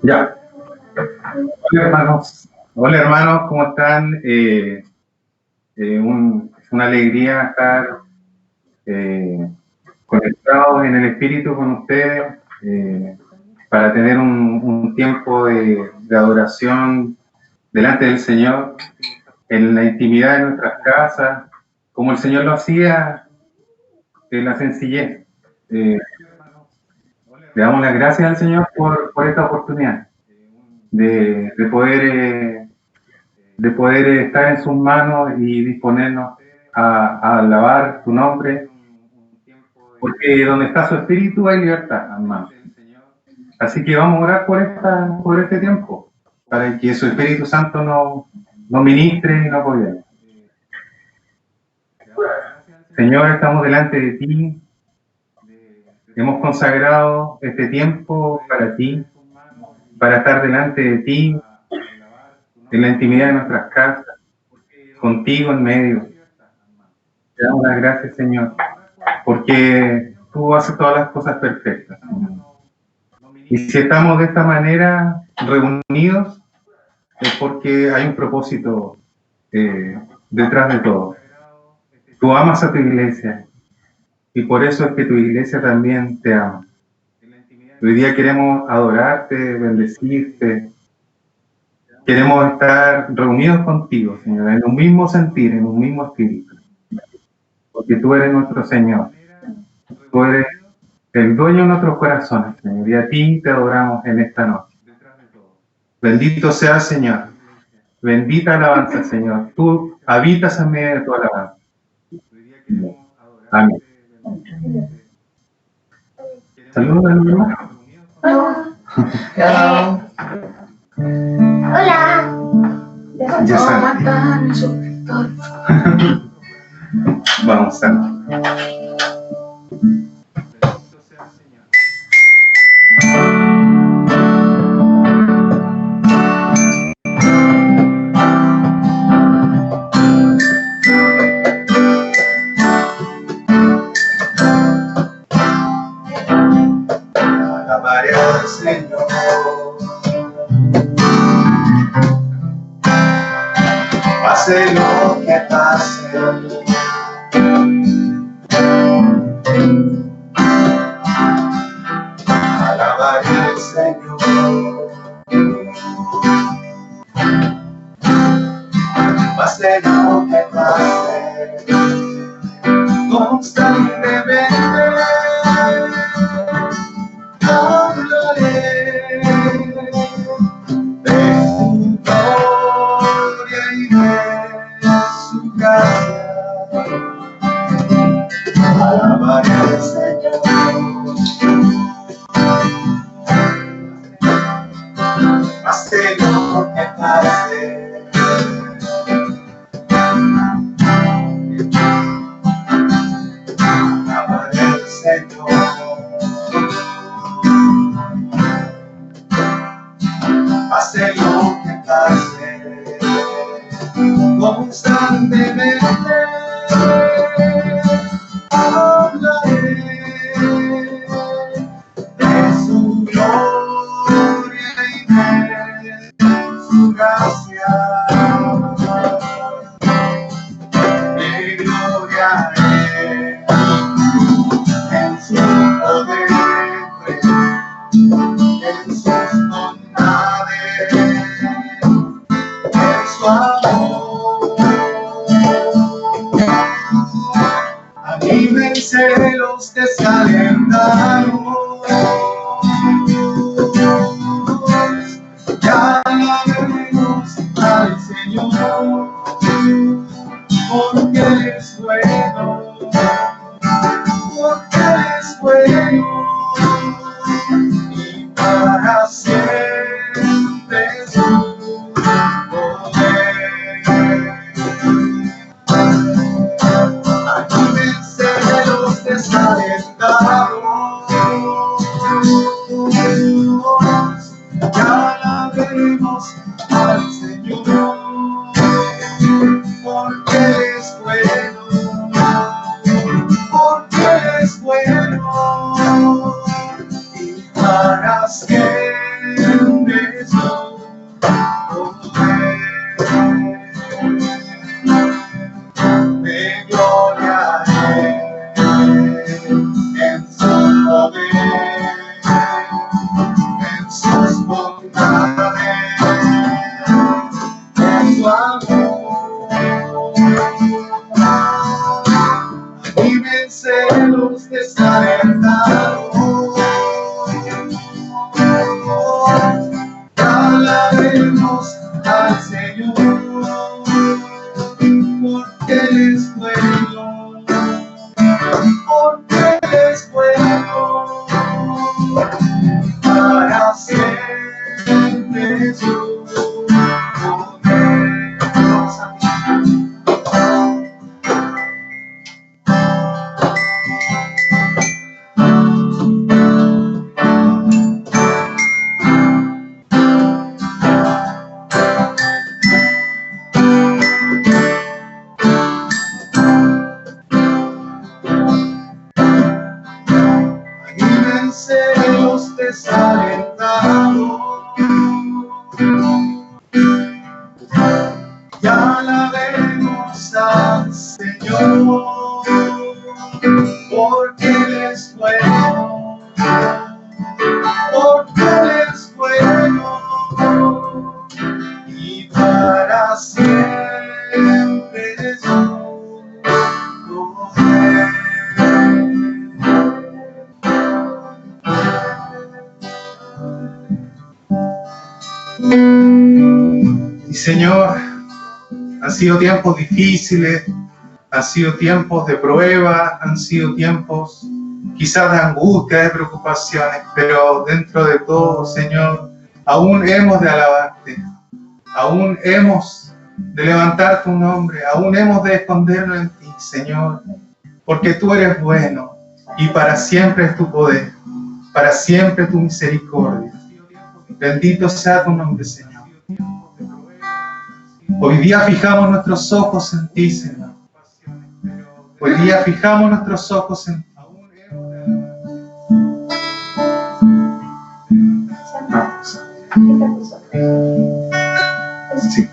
Ya. Hola hermanos. Hola hermanos, ¿cómo están? Es una alegría estar conectados en el espíritu con ustedes para tener un tiempo de adoración delante del Señor, en la intimidad de nuestras casas, como el Señor lo hacía, en la sencillez. Le damos las gracias al Señor por esta oportunidad de poder estar en sus manos y disponernos a alabar su nombre, porque donde está su espíritu hay libertad, hermano. Así que vamos a orar por este tiempo, para que su Espíritu Santo nos ministre y nos apoye. Señor, estamos delante de ti, hemos consagrado este tiempo para ti, para estar delante de ti, en la intimidad de nuestras casas, contigo en medio. Te damos las gracias, Señor, porque tú haces todas las cosas perfectas. Y si estamos de esta manera reunidos, es porque hay un propósito detrás de todo. Tú amas a tu iglesia y por eso es que tu iglesia también te ama. Hoy día queremos adorarte, bendecirte, queremos estar reunidos contigo, Señor, en un mismo sentir, en un mismo espíritu, porque tú eres nuestro Señor, tú eres el dueño de nuestros corazones, Señor, y a ti te adoramos en esta noche. Bendito sea el Señor, bendita alabanza, Señor, tú habitas en medio de tu alabanza. Amén. Saludos, hermano. Hola. Hola. Ya Vamos a alabaré al Señor. Pase lo que pase, alabaré al Señor. Pase lo que pase, constantemente hablaré de su gloria y de su gracia. Alabaré al Señor. Pase lo que pase, alabaré al Señor. Pase lo que pase, constantemente hablaré de su gloria y de su gracia. Me gloriaré en su poder, en sus bondades, en su amor. Anímense los desalentados, ya alabaremos al Señor, porque Él es bueno, porque Él es bueno, y para siempre su poder. Anímense los desalentados, ya alabaremos al Señor, porque Él es bueno, porque Él es bueno, y para siempre. Jesús, de gloria a Él, en su poder, en sus bondades, en su amor. Anímense los desalentados, alabaremos al Señor, porque Él es bueno, porque Él es bueno, para siempre su poder. Anímense los desalentados, y alabemos al Señor, porque Él es bueno, porque Él es bueno, y para siempre su poder. Y Señor, han sido tiempos difíciles, han sido tiempos de prueba, han sido tiempos quizás de angustia, de preocupaciones, pero dentro de todo, Señor, aún hemos de alabarte, aún hemos de levantar tu nombre, aún hemos de escondernos en ti, Señor, porque tú eres bueno y para siempre es tu poder, para siempre tu misericordia. Bendito sea tu nombre, Señor. Hoy día fijamos nuestros ojos en ti, Señor. Hoy día fijamos nuestros ojos en ti. Sí.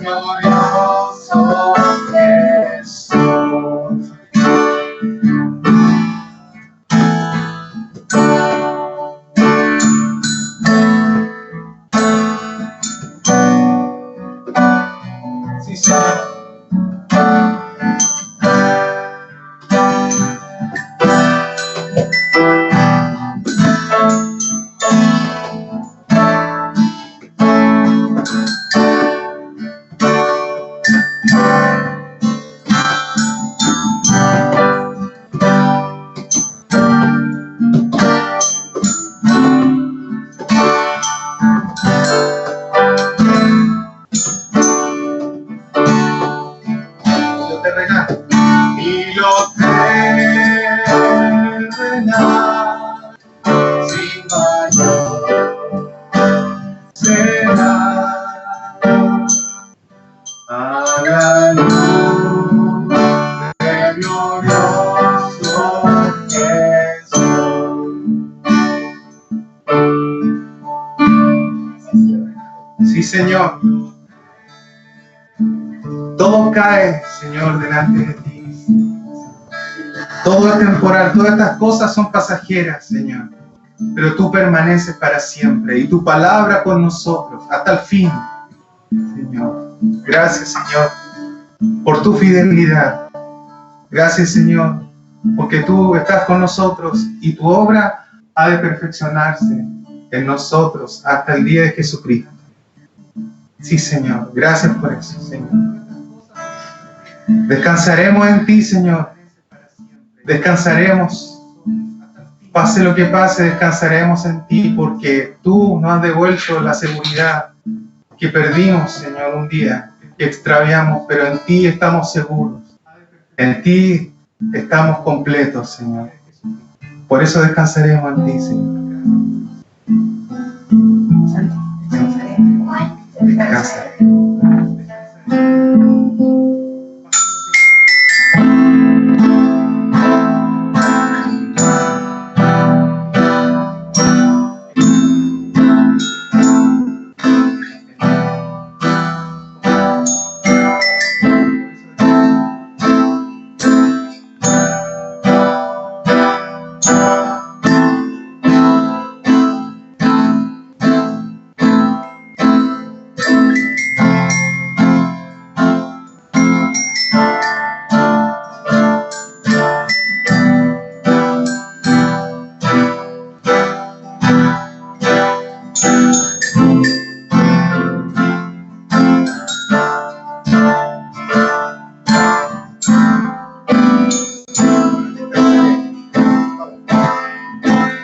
glorioso Jesús. Sí, Señor. Sí, Señor. Todo cae, Señor, delante de ti. Todo es temporal, todas estas cosas son pasajeras, Señor. Pero tú permaneces para siempre y tu palabra con nosotros hasta el fin, Señor. Gracias, Señor, por tu fidelidad. Gracias, Señor, porque tú estás con nosotros y tu obra ha de perfeccionarse en nosotros hasta el día de Jesucristo. Sí, Señor. Gracias por eso, Señor. Descansaremos en ti, Señor. Descansaremos. Pase lo que pase, descansaremos en ti porque tú nos has devuelto la seguridad que perdimos, Señor, un día, que extraviamos, pero en ti estamos seguros. En ti estamos completos, Señor. Por eso descansaremos en ti, Señor. Descansa.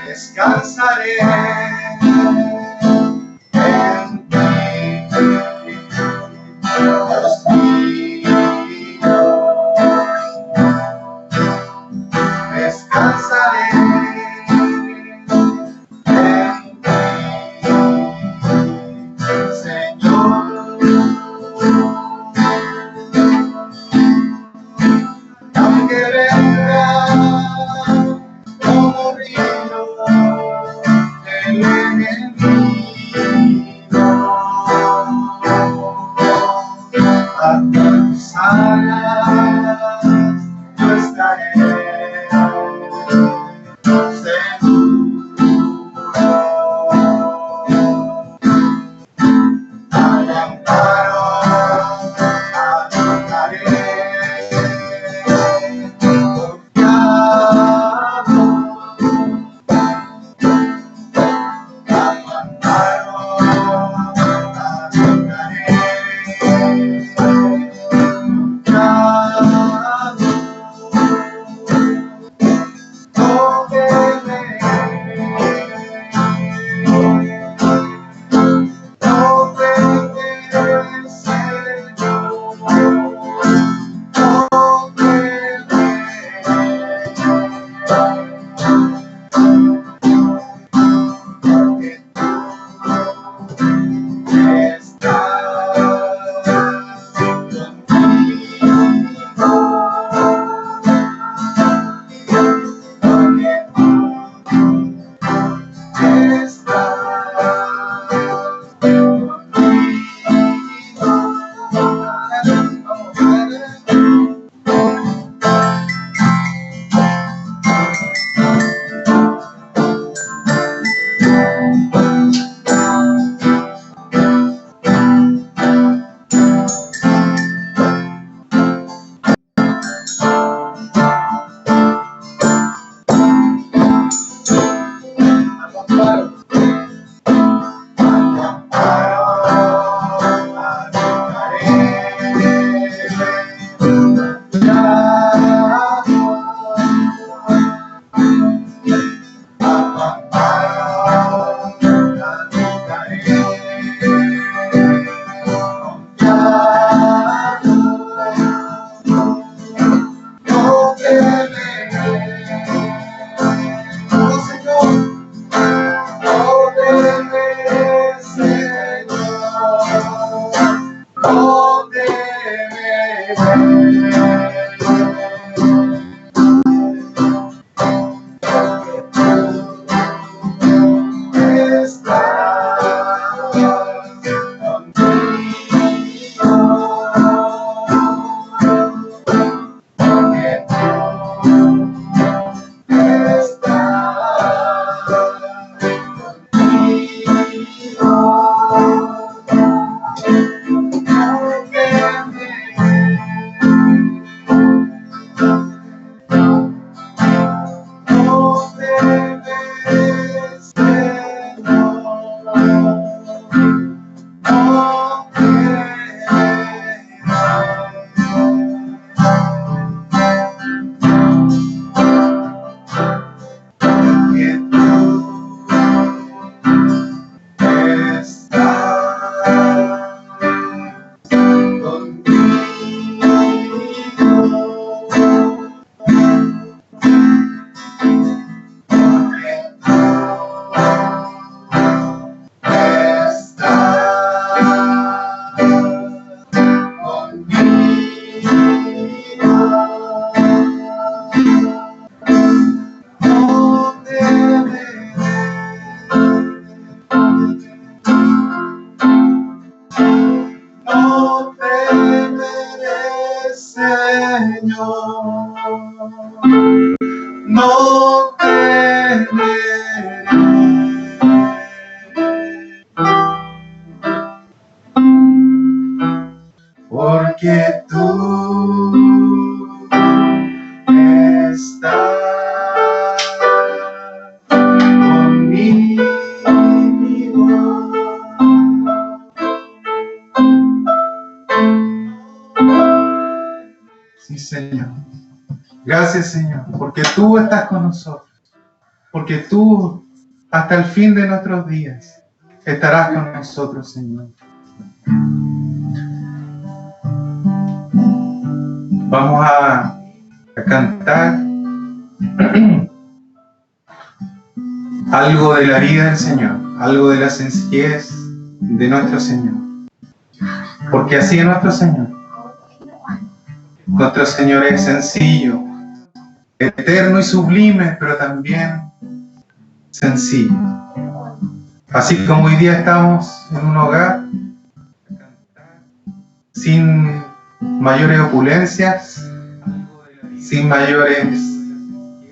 Descansaré en ti, Dios mío. Descansaré en ti, Señor. Aunque venga como río el enemigo, a tus alas yo estaré seguro. Al amparo adoraré, confiado. no porque tú estás conmigo. Sí, Señor. Gracias, Señor, porque tú estás con nosotros, porque tú hasta el fin de nuestros días estarás con nosotros, Señor. Vamos a cantar algo de la vida del Señor, algo de la sencillez de nuestro Señor, porque así es nuestro Señor. Nuestro Señor es sencillo, eterno y sublime, pero también sencillo. Así como hoy día estamos en un hogar sin mayores opulencias, sin mayores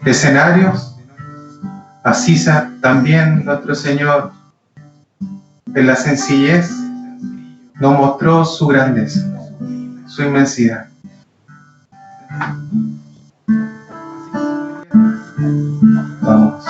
escenarios, así también nuestro Señor en la sencillez nos mostró su grandeza, su inmensidad. Vamos.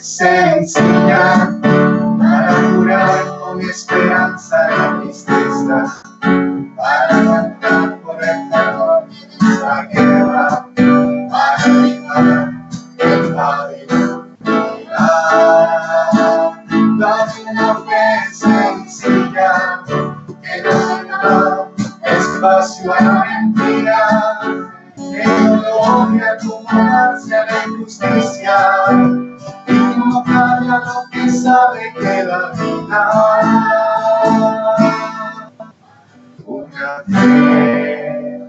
Sencilla para curar esperanza en la tristeza, para cantar por el perdón, la guerra, para animar el Babilón. Dame una fe sencilla, que no da espacio a la mentira, que no logre acomodarse a la injusticia, y no calla lo que sabe que da vida. Una fe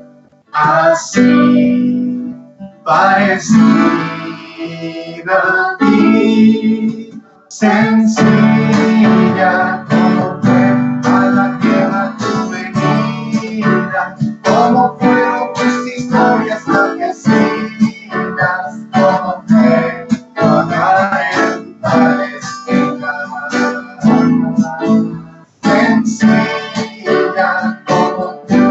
así, parecida a ti, sencilla como fue a la tierra tu venida, como fueron tus historias enloquecidas, como fue toda en Palestina. Sencilla como tú,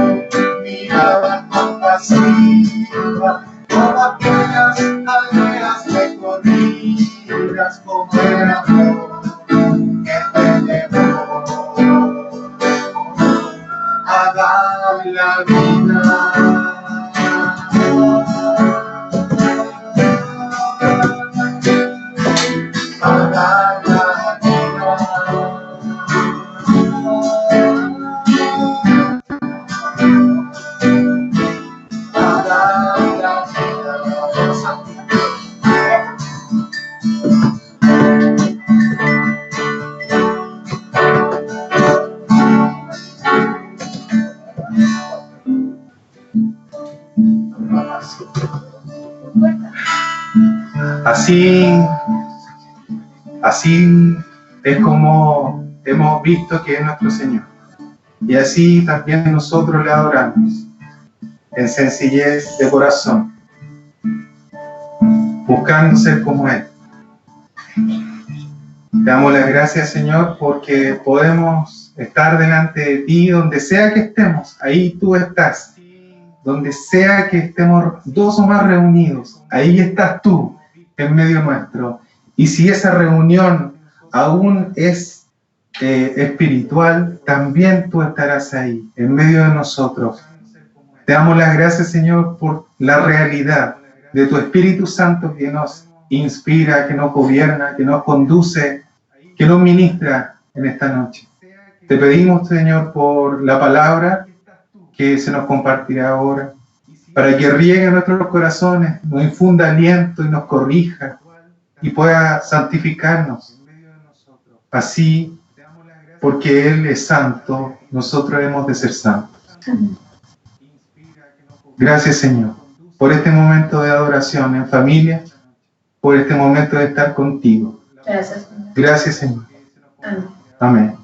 mirada compasiva, como aquellas aldeas recorridas, como el amor que te llevó a dar la vida. A dar la vida. A dar la vida. Así es como hemos visto que es nuestro Señor. Y así también nosotros le adoramos, en sencillez de corazón, buscando ser como Él. Te damos las gracias, Señor, porque podemos estar delante de ti donde sea que estemos. Ahí tú estás. Donde sea que estemos dos o más reunidos, ahí estás tú en medio nuestro. Y si esa reunión aún es espiritual, también tú estarás ahí, en medio de nosotros. Te damos las gracias, Señor, por la realidad de tu Espíritu Santo que nos inspira, que nos gobierna, que nos conduce, que nos ministra en esta noche. Te pedimos, Señor, por la palabra que se nos compartirá ahora, para que riegue en nuestros corazones, nos infunda aliento y nos corrija y pueda santificarnos. Así, porque Él es santo, nosotros hemos de ser santos. Gracias, Señor, por este momento de adoración en familia, por este momento de estar contigo. Gracias, Señor. Gracias, Señor. Amén. Amén.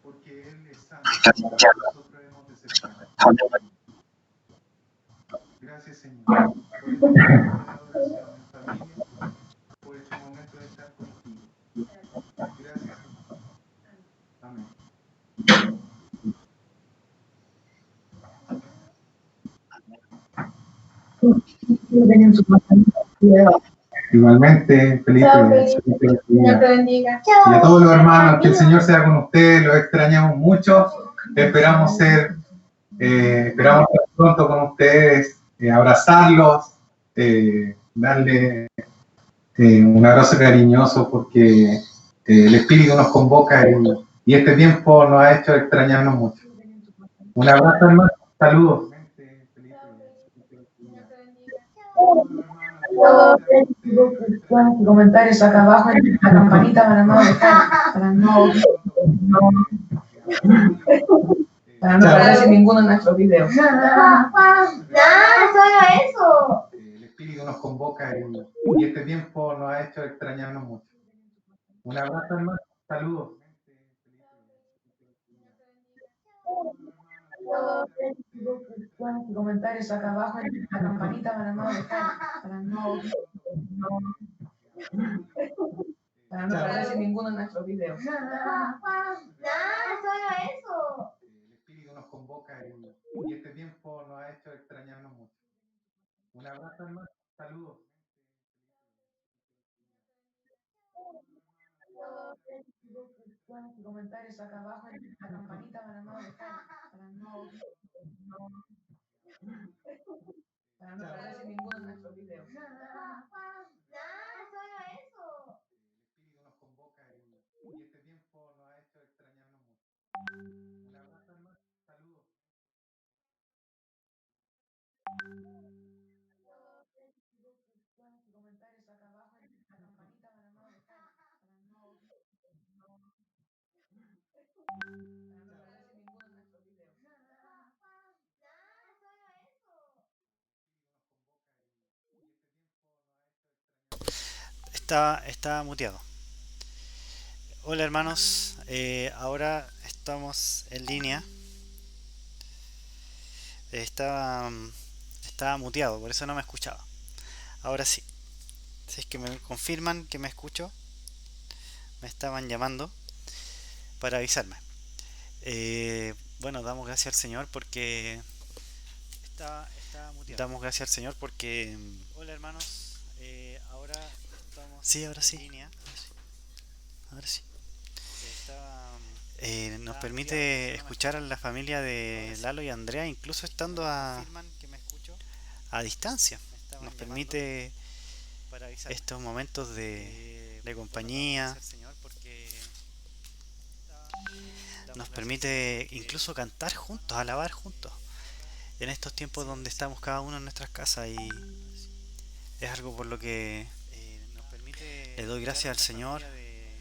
Porque Él es santo, nosotros hemos de ser santos. Gracias, Señor, por este momento de adoración en familia, por este momento de estar contigo. Gracias, Señor. Amén. Igualmente, Felipe. Chao, Felipe. Felipe, Dios te bendiga. y a todos los hermanos, que el Señor sea con ustedes, los extrañamos mucho, esperamos estar pronto con ustedes, abrazarlos, darle un abrazo cariñoso, porque el Espíritu nos convoca y este tiempo nos ha hecho extrañarnos mucho. Un abrazo, hermano, saludos. Comentarios acá abajo en la campanita para no perderse ninguno de nuestros videos. Solo eso. El Espíritu nos convoca y este tiempo nos ha hecho extrañarnos mucho. Un abrazo, hermano, saludos. Comentarios acá abajo en la campanita para no perderse ninguno de nuestros videos. Solo eso. El Espíritu nos convoca y este tiempo nos ha hecho extrañarnos mucho. Un abrazo, hermano. Saludos. Comentarios acá abajo en la campanita para no dejar, para no perderse ninguno de nuestros videos. Solo eso. El Espíritu nos convoca y este tiempo nos ha hecho extrañarnos mucho. Un abrazo, hermano. Saludos. Comentarios acá abajo en la campanita para no dejar, para no perderse ninguno de nuestros videos. Solo eso. Está muteado. Hola hermanos, ahora estamos en línea. Estaba muteado, por eso no me escuchaba. Ahora sí. Si es que me confirman que me escucho, me estaban llamando para avisarme. Bueno, damos gracias al Señor porque estaba muteado. Damos gracias al Señor porque. Hola hermanos, ahora estamos sí, ahora sí. En línea. Ahora sí. Nos permite escuchar a la familia de Lalo y Andrea, incluso estando a distancia. Nos permite estos momentos de compañía. Nos permite incluso cantar juntos, alabar juntos. En estos tiempos donde estamos cada uno en nuestras casas, y es algo por lo que le doy gracias al Señor.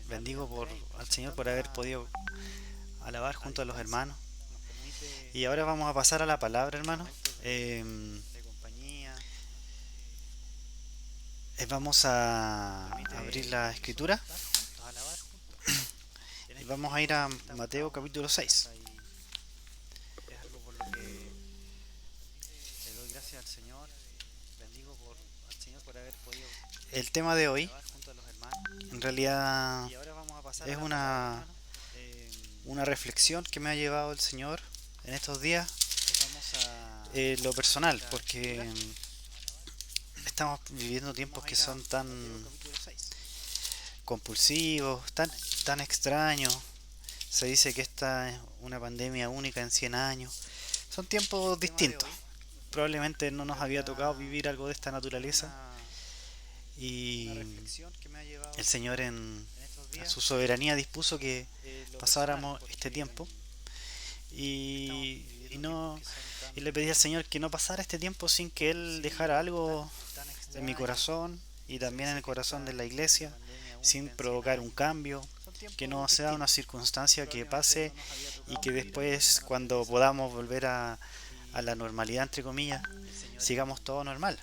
Bendigo al Señor por haber podido alabar junto a los hermanos. Y ahora vamos a pasar a la palabra, hermano. Vamos a abrir la escritura y vamos a ir a Mateo capítulo 6. Es algo por lo que le doy gracias al Señor. Bendigo al Señor por haber podido. El tema de hoy, en realidad, es una reflexión que me ha llevado el Señor en estos días. Lo personal, porque estamos viviendo tiempos que son tan compulsivos, tan extraños. Se dice que esta es una pandemia única en 100 años. Son tiempos distintos. Probablemente no nos había tocado vivir algo de esta naturaleza. Y el Señor en su soberanía dispuso que pasáramos este tiempo. Y le pedí al Señor que no pasara este tiempo sin que Él dejara algo en mi corazón y también en el corazón de la iglesia, sin provocar un cambio, que no sea una circunstancia que pase y que después, cuando podamos volver a la normalidad, entre comillas, sigamos todo normal.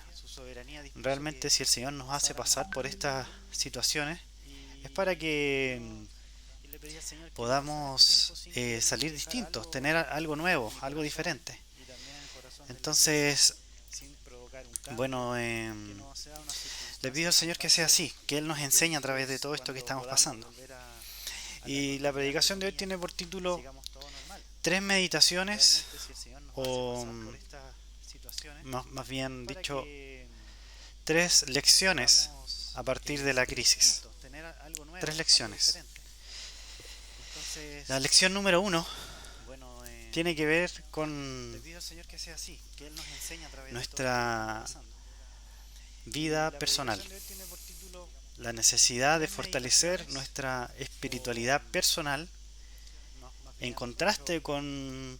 Realmente, si el Señor nos hace pasar por estas situaciones, es para que podamos salir distintos, tener algo nuevo, algo diferente. Entonces, bueno, le pido al Señor que sea así, que Él nos enseñe a través de todo esto que estamos pasando. Y la predicación de hoy tiene por título 3 meditaciones, o más bien dicho, 3 lecciones a partir de la crisis. 3 lecciones. La lección número 1 tiene que ver con nuestra vida personal, la necesidad de fortalecer nuestra espiritualidad personal en contraste con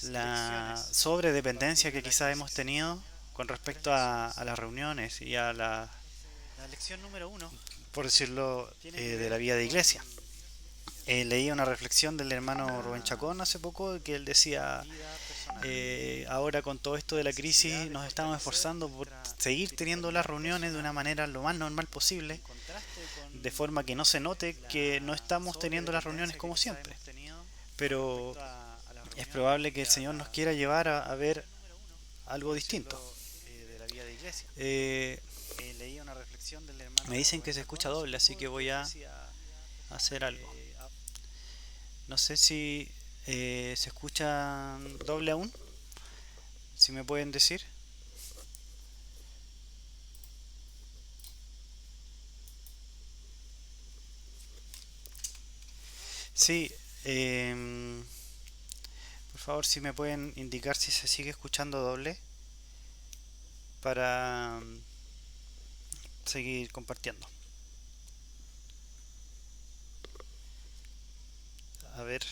la sobredependencia que quizás hemos tenido con respecto a las reuniones y a la lección número 1, por decirlo, de la vida de iglesia. Leí una reflexión del hermano Rubén Chacón hace poco, que él decía, ahora con todo esto de la crisis nos estamos esforzando por seguir teniendo las reuniones de una manera lo más normal posible, de forma que no se note que no estamos teniendo las reuniones como siempre. Pero es probable que el Señor nos quiera llevar a ver algo distinto. Me dicen que se escucha doble, así que voy a hacer algo. No sé si se escucha doble aún. Si me pueden decir. Sí, por favor, si me pueden indicar si se sigue escuchando doble para seguir compartiendo. A ver.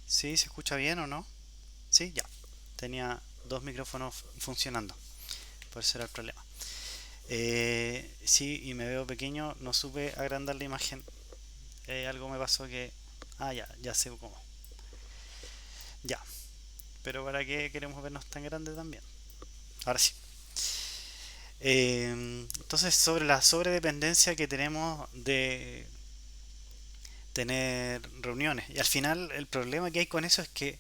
¿Sí se escucha bien o no? Sí, ya. Tenía dos micrófonos funcionando. Por eso era el problema. Sí, y me veo pequeño. No supe agrandar la imagen. Algo me pasó que... Ah, ya sé cómo. Ya. Pero ¿para qué queremos vernos tan grandes también? Ahora sí. Entonces, sobre la sobredependencia que tenemos de tener reuniones. Y al final el problema que hay con eso es que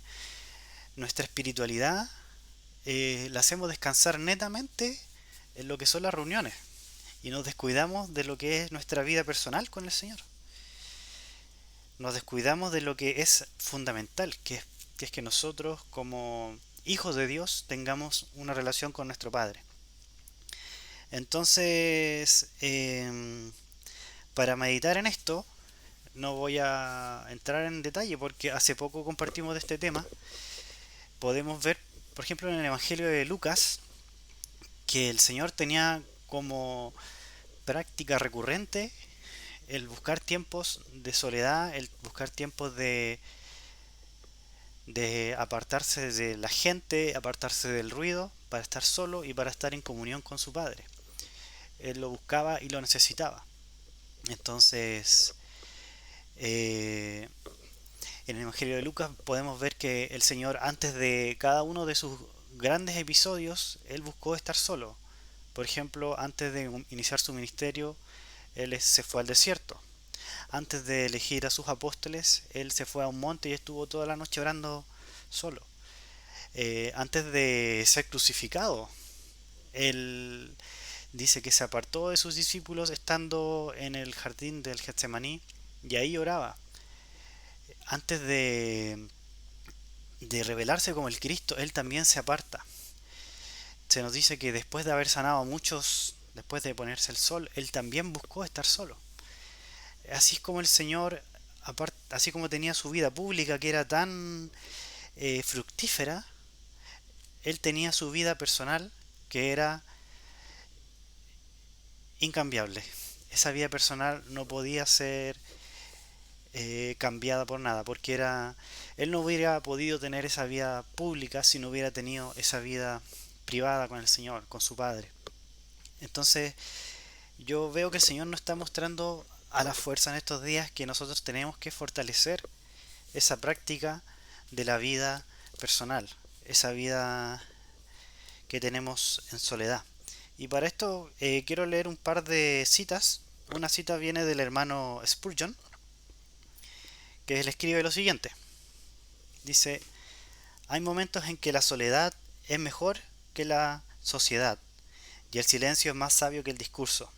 nuestra espiritualidad la hacemos descansar netamente en lo que son las reuniones. Y nos descuidamos de lo que es nuestra vida personal con el Señor. Nos descuidamos de lo que es fundamental, que es que nosotros como hijos de Dios tengamos una relación con nuestro Padre. Entonces, para meditar en esto, no voy a entrar en detalle porque hace poco compartimos de este tema. Podemos ver, por ejemplo, en el Evangelio de Lucas, que el Señor tenía como práctica recurrente el buscar tiempos de soledad, el buscar tiempos de apartarse de la gente, apartarse del ruido, para estar solo y para estar en comunión con su Padre. Él lo buscaba y lo necesitaba. Entonces, en el Evangelio de Lucas podemos ver que el Señor, antes de cada uno de sus grandes episodios, Él buscó estar solo. Por ejemplo, antes de iniciar su ministerio, Él se fue al desierto. Antes de elegir a sus apóstoles, Él se fue a un monte y estuvo toda la noche orando solo. Antes de ser crucificado, Él dice que se apartó de sus discípulos estando en el jardín del Getsemaní y ahí oraba. Antes de revelarse como el Cristo, Él también se aparta. Se nos dice que después de haber sanado a muchos, después de ponerse el sol, Él también buscó estar solo. Así es como el Señor, así como tenía su vida pública que era tan fructífera, Él tenía su vida personal que era incambiable. Esa vida personal no podía ser cambiada por nada, porque él no hubiera podido tener esa vida pública si no hubiera tenido esa vida privada con el Señor, con su Padre. Entonces, yo veo que el Señor nos está mostrando a la fuerza en estos días que nosotros tenemos que fortalecer esa práctica de la vida personal, esa vida que tenemos en soledad. Y para esto quiero leer un par de citas. Una cita viene del hermano Spurgeon, que él escribe lo siguiente. Dice: hay momentos en que la soledad es mejor que la sociedad y el silencio es más sabio que el discurso.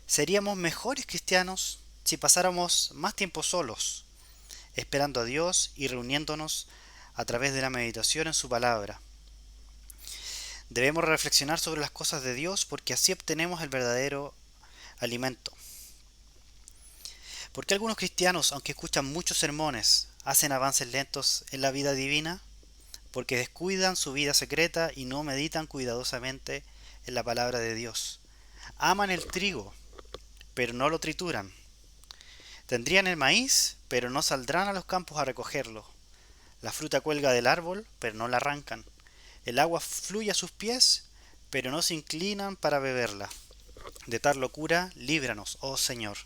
Seríamos mejores cristianos si pasáramos más tiempo solos, esperando a Dios y reuniéndonos a través de la meditación en su palabra. Debemos reflexionar sobre las cosas de Dios porque así obtenemos el verdadero alimento. ¿Por qué algunos cristianos, aunque escuchan muchos sermones, hacen avances lentos en la vida divina? Porque descuidan su vida secreta y no meditan cuidadosamente en la palabra de Dios. Aman el trigo, pero no lo trituran. Tendrían el maíz, pero no saldrán a los campos a recogerlo. La fruta cuelga del árbol, pero no la arrancan. El agua fluye a sus pies, pero no se inclinan para beberla. De tal locura, líbranos, oh Señor.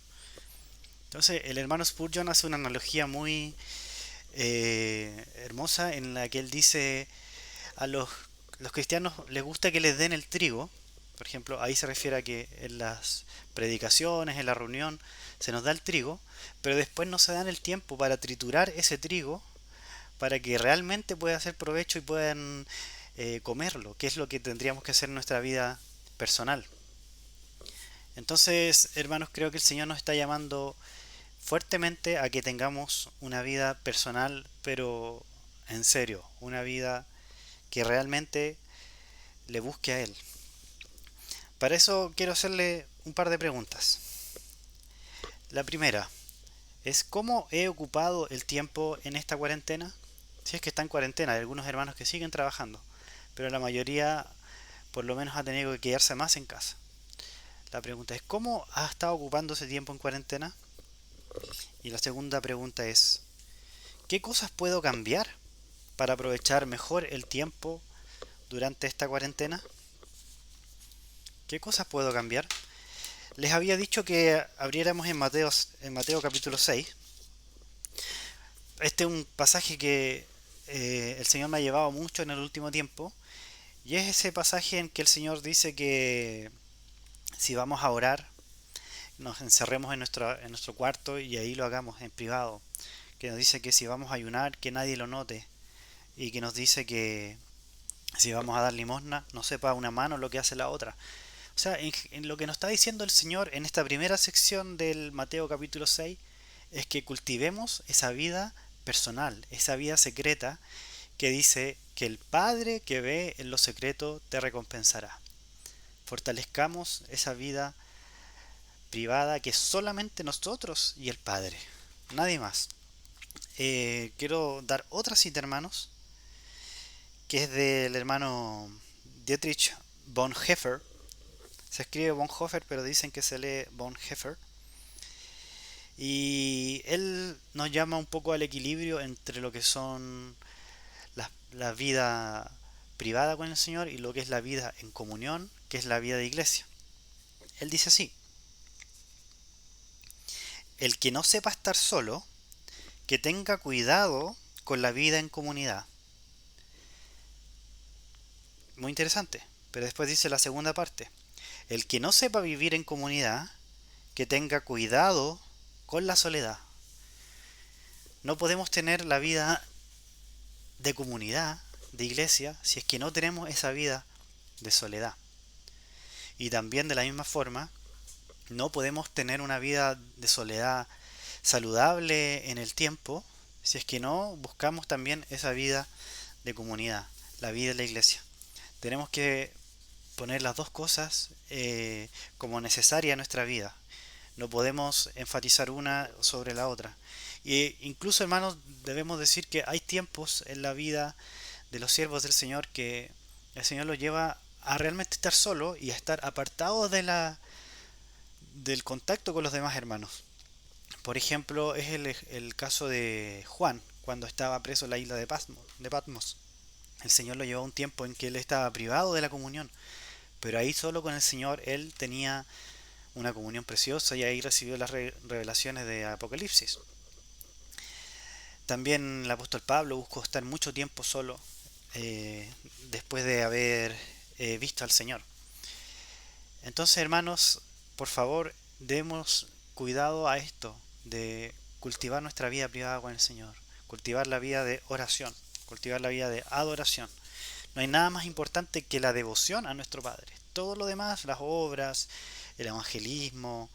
Entonces, el hermano Spurgeon hace una analogía muy hermosa en la que él dice a los cristianos les gusta que les den el trigo. Por ejemplo, ahí se refiere a que en las predicaciones, en la reunión, se nos da el trigo, pero después no se dan el tiempo para triturar ese trigo para que realmente pueda hacer provecho y puedan comerlo, que es lo que tendríamos que hacer en nuestra vida personal. Entonces, hermanos, creo que el Señor nos está llamando fuertemente a que tengamos una vida personal, pero en serio, una vida que realmente le busque a Él. Para eso quiero hacerle un par de preguntas. La primera es ¿cómo he ocupado el tiempo en esta cuarentena? Si es que está en cuarentena, hay algunos hermanos que siguen trabajando, pero la mayoría por lo menos ha tenido que quedarse más en casa. La pregunta es ¿cómo ha estado ocupando ese tiempo en cuarentena? Y la segunda pregunta es ¿qué cosas puedo cambiar para aprovechar mejor el tiempo durante esta cuarentena? ¿Qué cosas puedo cambiar? Les había dicho que abriéramos en Mateo capítulo 6. Este es un pasaje que el Señor me ha llevado mucho en el último tiempo. Y es ese pasaje en que el Señor dice que si vamos a orar, nos encerremos en nuestro cuarto y ahí lo hagamos en privado. Que nos dice que si vamos a ayunar, que nadie lo note. Y que nos dice que si vamos a dar limosna, no sepa una mano lo que hace la otra. O sea, en lo que nos está diciendo el Señor en esta primera sección del Mateo capítulo 6 es que cultivemos esa vida personal, esa vida secreta que dice que el Padre que ve en lo secreto te recompensará. Fortalezcamos esa vida privada que es solamente nosotros y el Padre, nadie más. Quiero dar otra cita, hermanos, que es del hermano Dietrich Bonhoeffer. Se escribe Bonhoeffer, pero dicen que se lee Bonhoeffer. Y él nos llama un poco al equilibrio entre lo que son la vida privada con el Señor y lo que es la vida en comunión, que es la vida de iglesia. Él dice así: el que no sepa estar solo, que tenga cuidado con la vida en comunidad. Muy interesante. Pero después dice la segunda parte: el que no sepa vivir en comunidad, que tenga cuidado con la soledad. No podemos tener la vida de comunidad, de iglesia, si es que no tenemos esa vida de soledad. Y también de la misma forma, no podemos tener una vida de soledad saludable en el tiempo, si es que no buscamos también esa vida de comunidad, la vida de la iglesia. Tenemos que poner las dos cosas como necesarias en nuestra vida. No podemos enfatizar una sobre la otra. E incluso, hermanos, debemos decir que hay tiempos en la vida de los siervos del Señor que el Señor los lleva a realmente estar solo y a estar apartados del contacto con los demás hermanos. Por ejemplo, es el caso de Juan, cuando estaba preso en la isla de Patmos. El Señor lo llevó a un tiempo en que él estaba privado de la comunión, pero ahí solo con el Señor él tenía una comunión preciosa y ahí recibió las revelaciones de Apocalipsis. También el apóstol Pablo buscó estar mucho tiempo solo después de haber visto al Señor. Entonces, hermanos, por favor, demos cuidado a esto de cultivar nuestra vida privada con el Señor, cultivar la vida de oración, cultivar la vida de adoración. No hay nada más importante que la devoción a nuestro Padre. Todo lo demás, las obras, el evangelismo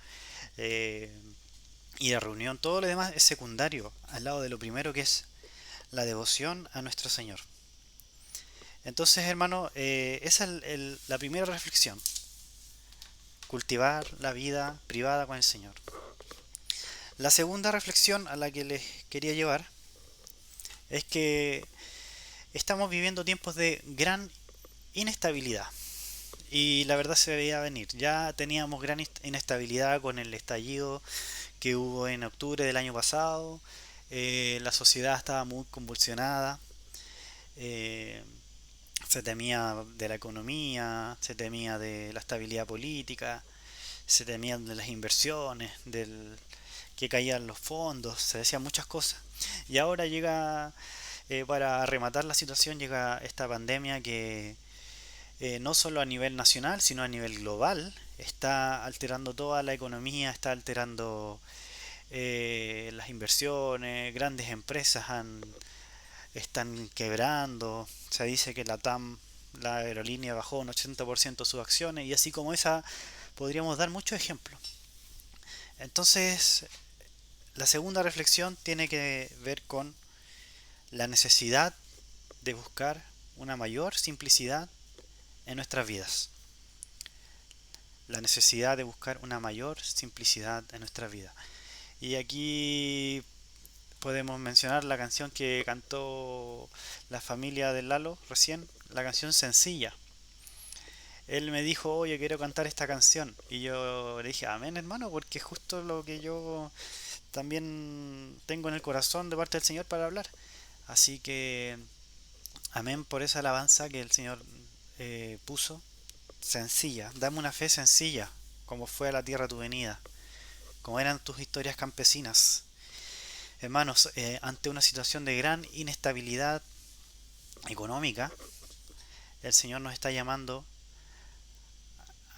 y la reunión, todo lo demás es secundario al lado de lo primero que es la devoción a nuestro Señor. Entonces, hermano, esa es la primera reflexión. Cultivar la vida privada con el Señor. La segunda reflexión a la que les quería llevar es que estamos viviendo tiempos de gran inestabilidad. Y la verdad se veía venir. Ya teníamos gran inestabilidad con el estallido que hubo en octubre del año pasado. La sociedad estaba muy convulsionada. Se temía de la economía, se temía de la estabilidad política, se temían de las inversiones, del que caían los fondos, se decían muchas cosas. Y ahora llega, para rematar la situación, llega esta pandemia que no solo a nivel nacional, sino a nivel global, está alterando toda la economía, está alterando las inversiones, grandes empresas están quebrando, se dice que la TAM, la aerolínea, bajó un 80% sus acciones y así como esa podríamos dar muchos ejemplos. Entonces, la segunda reflexión tiene que ver con la necesidad de buscar una mayor simplicidad en nuestras vidas. la necesidad de buscar una mayor simplicidad en nuestra vida. Y aquí podemos mencionar la canción que cantó la familia de Lalo recién, la canción Sencilla. Él me dijo, oye, quiero cantar esta canción. Y yo le dije, amén, hermano, porque es justo lo que yo también tengo en el corazón de parte del Señor para hablar. Así que, amén por esa alabanza que el Señor puso. Sencilla, dame una fe sencilla, como fue a la tierra tu venida, como eran tus historias campesinas. Hermanos, ante una situación de gran inestabilidad económica, el Señor nos está llamando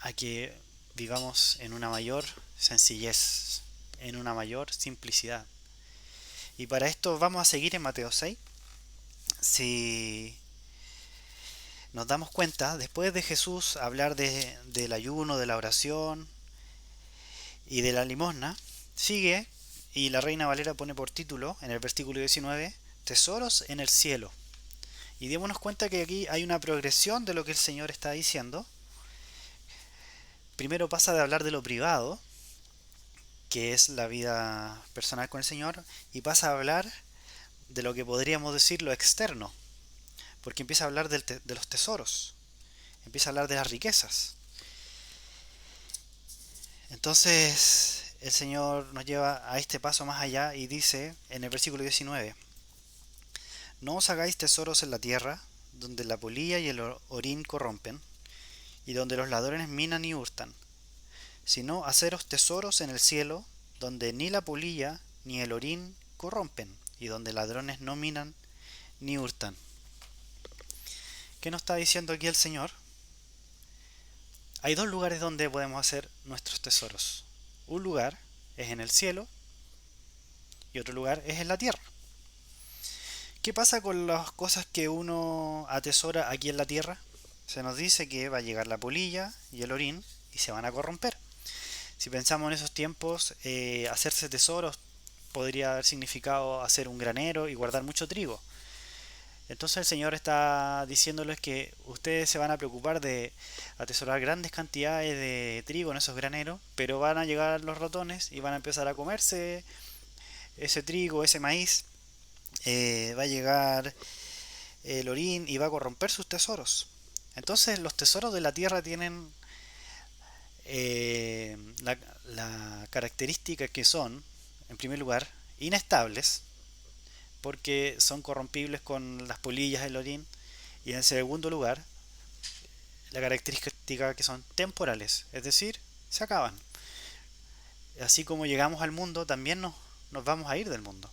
a que vivamos en una mayor sencillez, en una mayor simplicidad. Y para esto vamos a seguir en Mateo 6. Si nos damos cuenta, después de Jesús hablar del ayuno, de la oración y de la limosna, sigue, y la Reina Valera pone por título, en el versículo 19, tesoros en el cielo. Y démonos cuenta que aquí hay una progresión de lo que el Señor está diciendo. Primero pasa de hablar de lo privado, que es la vida personal con el Señor, y pasa a hablar de lo que podríamos decir lo externo, porque empieza a hablar de los tesoros, empieza a hablar de las riquezas. Entonces el Señor nos lleva a este paso más allá y dice en el versículo 19, no os hagáis tesoros en la tierra, donde la polilla y el orín corrompen, y donde los ladrones minan y hurtan, sino haceros tesoros en el cielo, donde ni la polilla ni el orín corrompen, y donde ladrones no minan ni hurtan. ¿Qué nos está diciendo aquí el Señor? Hay dos lugares donde podemos hacer nuestros tesoros. Un lugar es en el cielo y otro lugar es en la tierra. ¿Qué pasa con las cosas que uno atesora aquí en la tierra? Se nos dice que va a llegar la polilla y el orín y se van a corromper. Si pensamos en esos tiempos, hacerse tesoros podría haber significado hacer un granero y guardar mucho trigo. Entonces el Señor está diciéndoles que ustedes se van a preocupar de atesorar grandes cantidades de trigo en esos graneros, pero van a llegar los ratones y van a empezar a comerse ese trigo, ese maíz. Va a llegar el orín y va a corromper sus tesoros. Entonces los tesoros de la tierra tienen la característica que son, en primer lugar, inestables, porque son corrompibles con las polillas del orín, y en segundo lugar, la característica que son temporales, es decir, se acaban. Así como llegamos al mundo, también nos vamos a ir del mundo.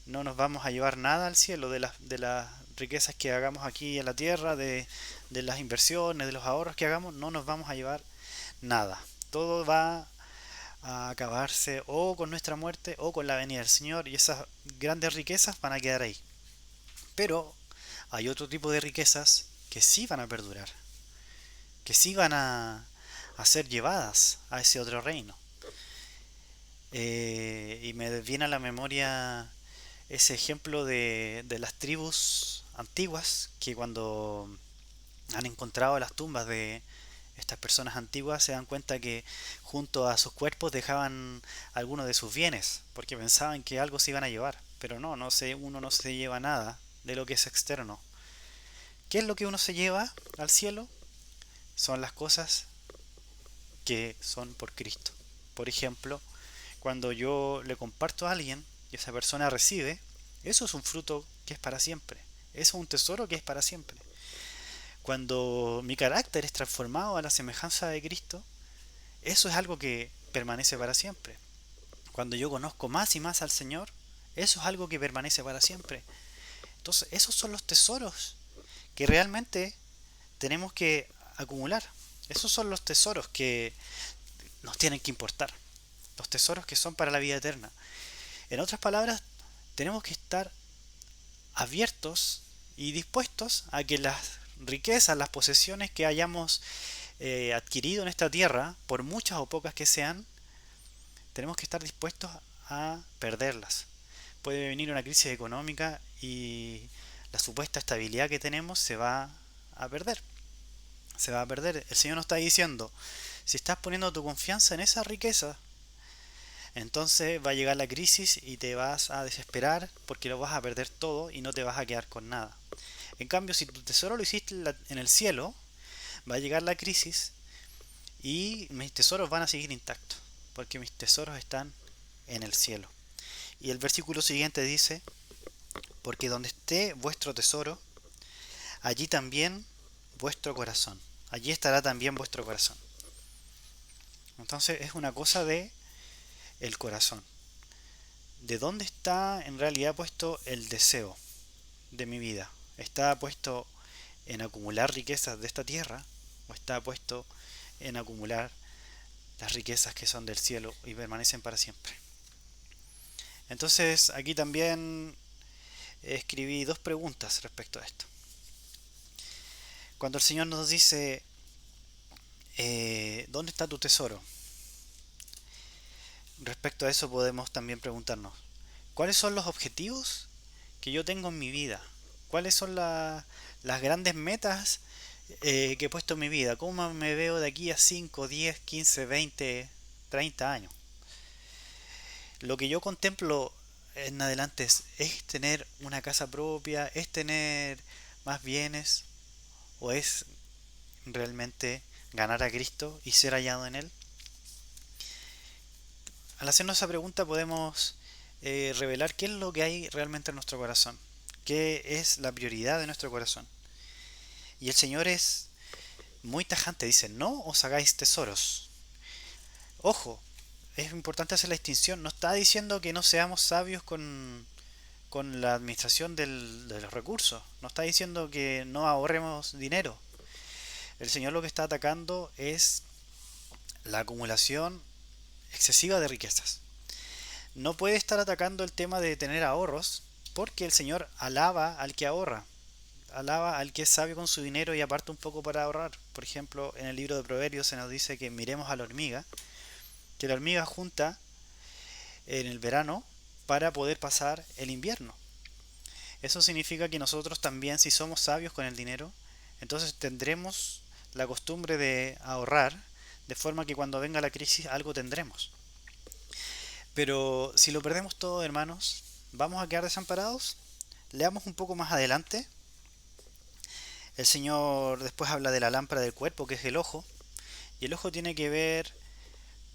No nos vamos a llevar nada al cielo de las riquezas que hagamos aquí en la tierra, de las inversiones, de los ahorros que hagamos, no nos vamos a llevar nada. Todo va a acabarse o con nuestra muerte o con la venida del Señor, y esas grandes riquezas van a quedar ahí. Pero hay otro tipo de riquezas que sí van a perdurar, que sí van a ser llevadas a ese otro reino. Y me viene a la memoria ese ejemplo de las tribus antiguas, que cuando han encontrado las tumbas de estas personas antiguas se dan cuenta que junto a sus cuerpos dejaban algunos de sus bienes, porque pensaban que algo se iban a llevar, pero uno no se lleva nada de lo que es externo. ¿Qué es lo que uno se lleva al cielo? Son las cosas que son por Cristo. Por ejemplo, cuando yo le comparto a alguien y esa persona recibe, eso es un fruto que es para siempre, eso es un tesoro que es para siempre. Cuando mi carácter es transformado a la semejanza de Cristo, eso es algo que permanece para siempre. Cuando yo conozco más y más al Señor, eso es algo que permanece para siempre. Entonces, esos son los tesoros que realmente tenemos que acumular. Esos son los tesoros que nos tienen que importar. Los tesoros que son para la vida eterna. En otras palabras, tenemos que estar abiertos y dispuestos a que las riquezas, las posesiones que hayamos adquirido en esta tierra, por muchas o pocas que sean, tenemos que estar dispuestos a perderlas. Puede venir una crisis económica y la supuesta estabilidad que tenemos se va a perder. Se va a perder. El Señor nos está diciendo, Si estás poniendo tu confianza en esa riqueza, entonces va a llegar la crisis y te vas a desesperar porque lo vas a perder todo y no te vas a quedar con nada. En cambio, si tu tesoro lo hiciste en el cielo, va a llegar la crisis y mis tesoros van a seguir intactos, porque mis tesoros están en el cielo. Y el versículo siguiente dice, porque donde esté vuestro tesoro, allí también vuestro corazón. Allí estará también vuestro corazón. Entonces es una cosa de el corazón. ¿De dónde está en realidad puesto el deseo de mi vida? ¿Está puesto en acumular riquezas de esta tierra? ¿O está puesto en acumular las riquezas que son del cielo y permanecen para siempre? Entonces aquí también escribí dos preguntas respecto a esto. Cuando el Señor nos dice, ¿dónde está tu tesoro? Respecto a eso podemos también preguntarnos, ¿cuáles son los objetivos que yo tengo en mi vida? ¿Cuáles son las grandes metas que he puesto en mi vida? ¿Cómo me veo de aquí a 5, 10, 15, 20, 30 años? Lo que yo contemplo en adelante ¿es tener una casa propia? ¿Es tener más bienes? ¿O es realmente ganar a Cristo y ser hallado en Él? Al hacernos esa pregunta podemos revelar qué es lo que hay realmente en nuestro corazón, qué es la prioridad de nuestro corazón. Y el Señor es muy tajante, dice, no os hagáis tesoros. Ojo, es importante hacer la distinción, no está diciendo que no seamos sabios con la administración de los recursos, no está diciendo que no ahorremos dinero. El Señor lo que está atacando es la acumulación excesiva de riquezas. No puede estar atacando el tema de tener ahorros, porque el Señor alaba al que ahorra, alaba al que es sabio con su dinero y aparta un poco para ahorrar. Por ejemplo, en el libro de Proverbios se nos dice que miremos a la hormiga, que la hormiga junta en el verano para poder pasar el invierno. Eso significa que nosotros también, si somos sabios con el dinero, entonces tendremos la costumbre de ahorrar, de forma que cuando venga la crisis algo tendremos. Pero si lo perdemos todo, hermanos, ¿vamos a quedar desamparados? Leamos un poco más adelante. El Señor después habla de la lámpara del cuerpo, que es el ojo, y el ojo tiene que ver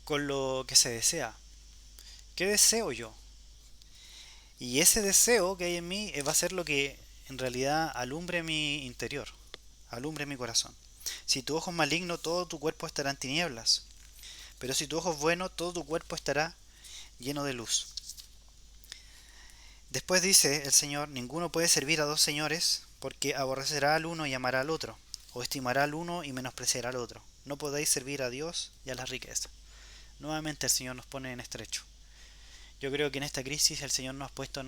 con lo que se desea. ¿Qué deseo yo? Y ese deseo que hay en mí va a ser lo que en realidad alumbre mi interior, alumbre mi corazón. Si tu ojo es maligno, todo tu cuerpo estará en tinieblas. Pero si tu ojo es bueno, todo tu cuerpo estará lleno de luz. Después dice el Señor, ninguno puede servir a dos señores, porque aborrecerá al uno y amará al otro, o estimará al uno y menospreciará al otro. No podéis servir a Dios y a la riqueza. Nuevamente el Señor nos pone en estrecho. Yo creo que en esta crisis el Señor nos ha puesto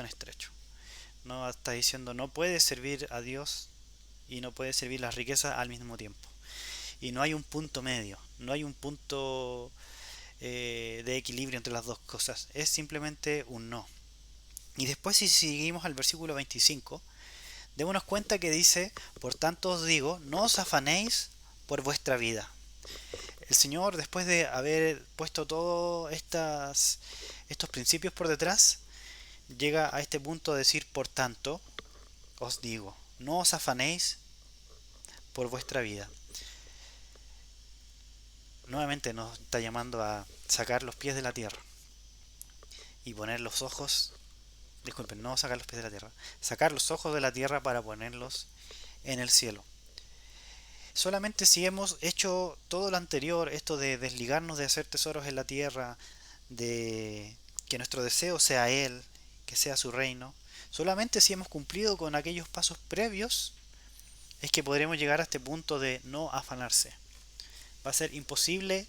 en estrecho. Nos está diciendo, no puedes servir a Dios y no puedes servir las riquezas al mismo tiempo. Y no hay un punto medio, no hay un punto de equilibrio entre las dos cosas. Es simplemente un no. Y después, si seguimos al versículo 25, démonos cuenta que dice, por tanto os digo, no os afanéis por vuestra vida. El Señor, después de haber puesto todos estos principios por detrás, llega a este punto de decir, por tanto, os digo, no os afanéis por vuestra vida. Nuevamente nos está llamando a sacar los pies de la tierra y poner los ojos, disculpen, no sacar los pies de la tierra, sacar los ojos de la tierra para ponerlos en el cielo. Solamente si hemos hecho todo lo anterior, esto de desligarnos de hacer tesoros en la tierra, de que nuestro deseo sea Él, que sea su reino, solamente si hemos cumplido con aquellos pasos previos, es que podremos llegar a este punto de no afanarse. Va a ser imposible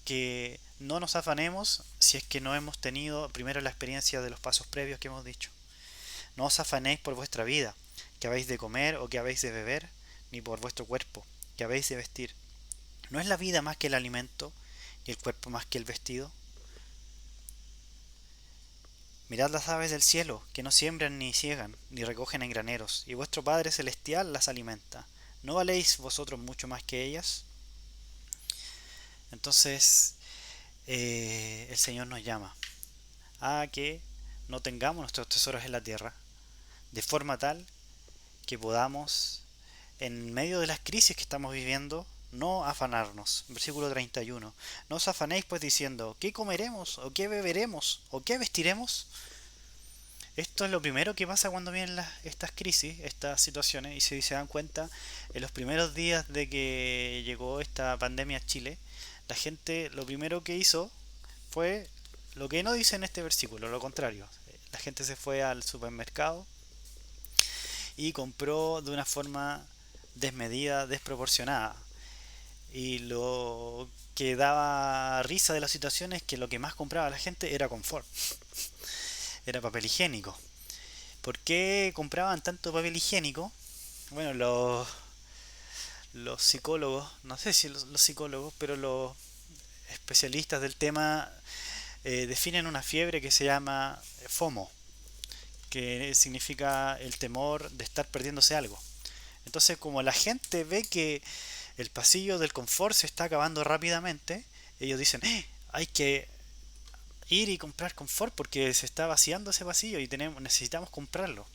que no nos afanemos si es que no hemos tenido primero la experiencia de los pasos previos que hemos dicho. No os afanéis por vuestra vida, que habéis de comer o que habéis de beber, ni por vuestro cuerpo, que habéis de vestir. ¿No es la vida más que el alimento, y el cuerpo más que el vestido? Mirad las aves del cielo, que no siembran ni ciegan, ni recogen en graneros, y vuestro Padre Celestial las alimenta. ¿No valéis vosotros mucho más que ellas? Entonces el Señor nos llama a que no tengamos nuestros tesoros en la tierra, de forma tal que podamos, en medio de las crisis que estamos viviendo, no afanarnos. Versículo 31. No os afanéis pues diciendo, ¿qué comeremos? ¿O qué beberemos? ¿O qué vestiremos? Esto es lo primero que pasa cuando vienen estas crisis, estas situaciones, y si se dan cuenta, en los primeros días de que llegó esta pandemia a Chile, la gente lo primero que hizo fue lo que no dice en este versículo, lo contrario. La gente se fue al supermercado y compró de una forma desmedida, desproporcionada. Y lo que daba risa de la situación es que lo que más compraba la gente era confort, era papel higiénico. ¿Por qué compraban tanto papel higiénico? Bueno, los psicólogos, no sé si los psicólogos, pero los especialistas del tema definen una fiebre que se llama FOMO, que significa el temor de estar perdiéndose algo. Entonces, como la gente ve que el pasillo del confort se está acabando rápidamente, ellos dicen, hay que ir y comprar confort porque se está vaciando ese pasillo y necesitamos comprarlo.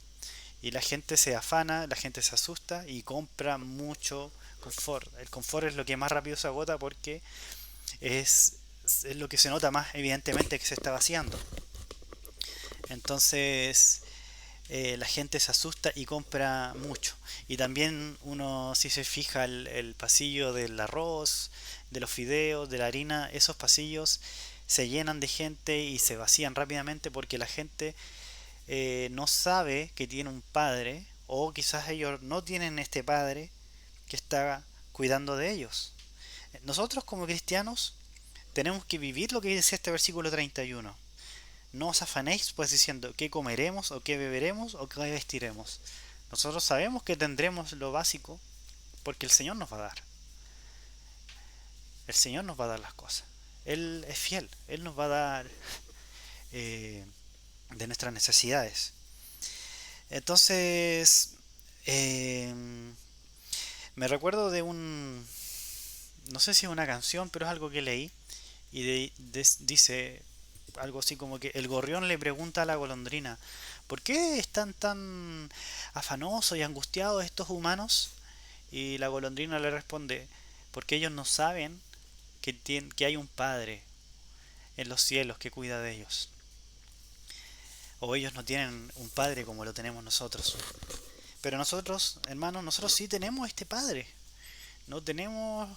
Y la gente se afana, la gente se asusta y compra mucho confort. El confort es lo que más rápido se agota porque es lo que se nota más evidentemente que se está vaciando. Entonces la gente se asusta y compra mucho. Y también uno, si se fija, el pasillo del arroz, de los fideos, de la harina, esos pasillos se llenan de gente y se vacían rápidamente porque la gente no sabe que tiene un padre, o quizás ellos no tienen este padre que está cuidando de ellos. Nosotros como cristianos tenemos que vivir lo que dice este versículo 31. No os afanéis pues diciendo qué comeremos o qué beberemos o qué vestiremos. Nosotros sabemos que tendremos lo básico porque el Señor nos va a dar. El Señor nos va a dar las cosas. Él es fiel. Él nos va a dar de nuestras necesidades. Entonces, me recuerdo de no sé si es una canción, pero es algo que leí y dice algo así como que el gorrión le pregunta a la golondrina, ¿por qué están tan afanosos y angustiados estos humanos? Y la golondrina le responde, porque ellos no saben que hay un Padre en los cielos que cuida de ellos. O ellos no tienen un Padre como lo tenemos nosotros. Pero nosotros, hermanos, nosotros sí tenemos este Padre. No tenemos...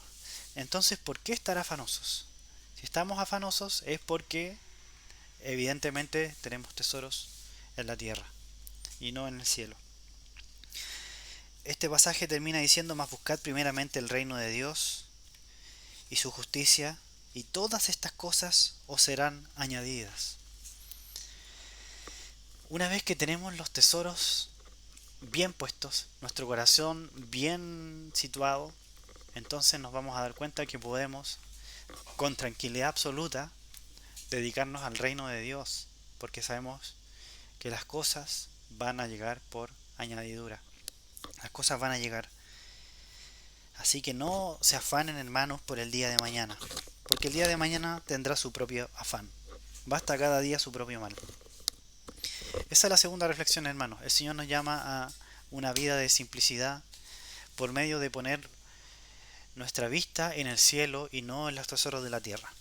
Entonces, ¿por qué estar afanosos? Si estamos afanosos es porque evidentemente tenemos tesoros en la tierra y no en el cielo. Este pasaje termina diciendo, mas buscad primeramente el reino de Dios y su justicia, y todas estas cosas os serán añadidas. Una vez que tenemos los tesoros bien puestos, nuestro corazón bien situado, entonces nos vamos a dar cuenta que podemos, con tranquilidad absoluta, dedicarnos al reino de Dios, porque sabemos que las cosas van a llegar por añadidura. Las cosas van a llegar. Así que no se afanen, hermanos, por el día de mañana, porque el día de mañana tendrá su propio afán. Basta cada día su propio mal. Esa es la segunda reflexión, hermanos. El Señor nos llama a una vida de simplicidad por medio de poner nuestra vista en el cielo y no en los tesoros de la tierra.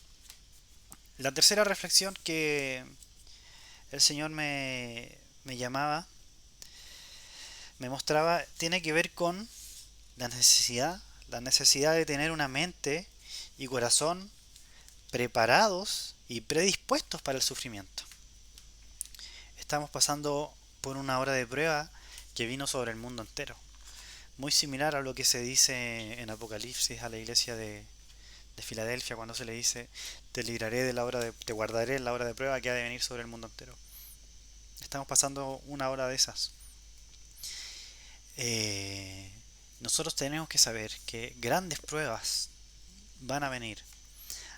La tercera reflexión que el Señor me mostraba, tiene que ver con la necesidad de tener una mente y corazón preparados y predispuestos para el sufrimiento. Estamos pasando por una hora de prueba que vino sobre el mundo entero. Muy similar a lo que se dice en Apocalipsis a la iglesia de Filadelfia, cuando se le dice, te guardaré en la hora de prueba que ha de venir sobre el mundo entero. Estamos pasando una hora de esas. Nosotros tenemos que saber que grandes pruebas van a venir.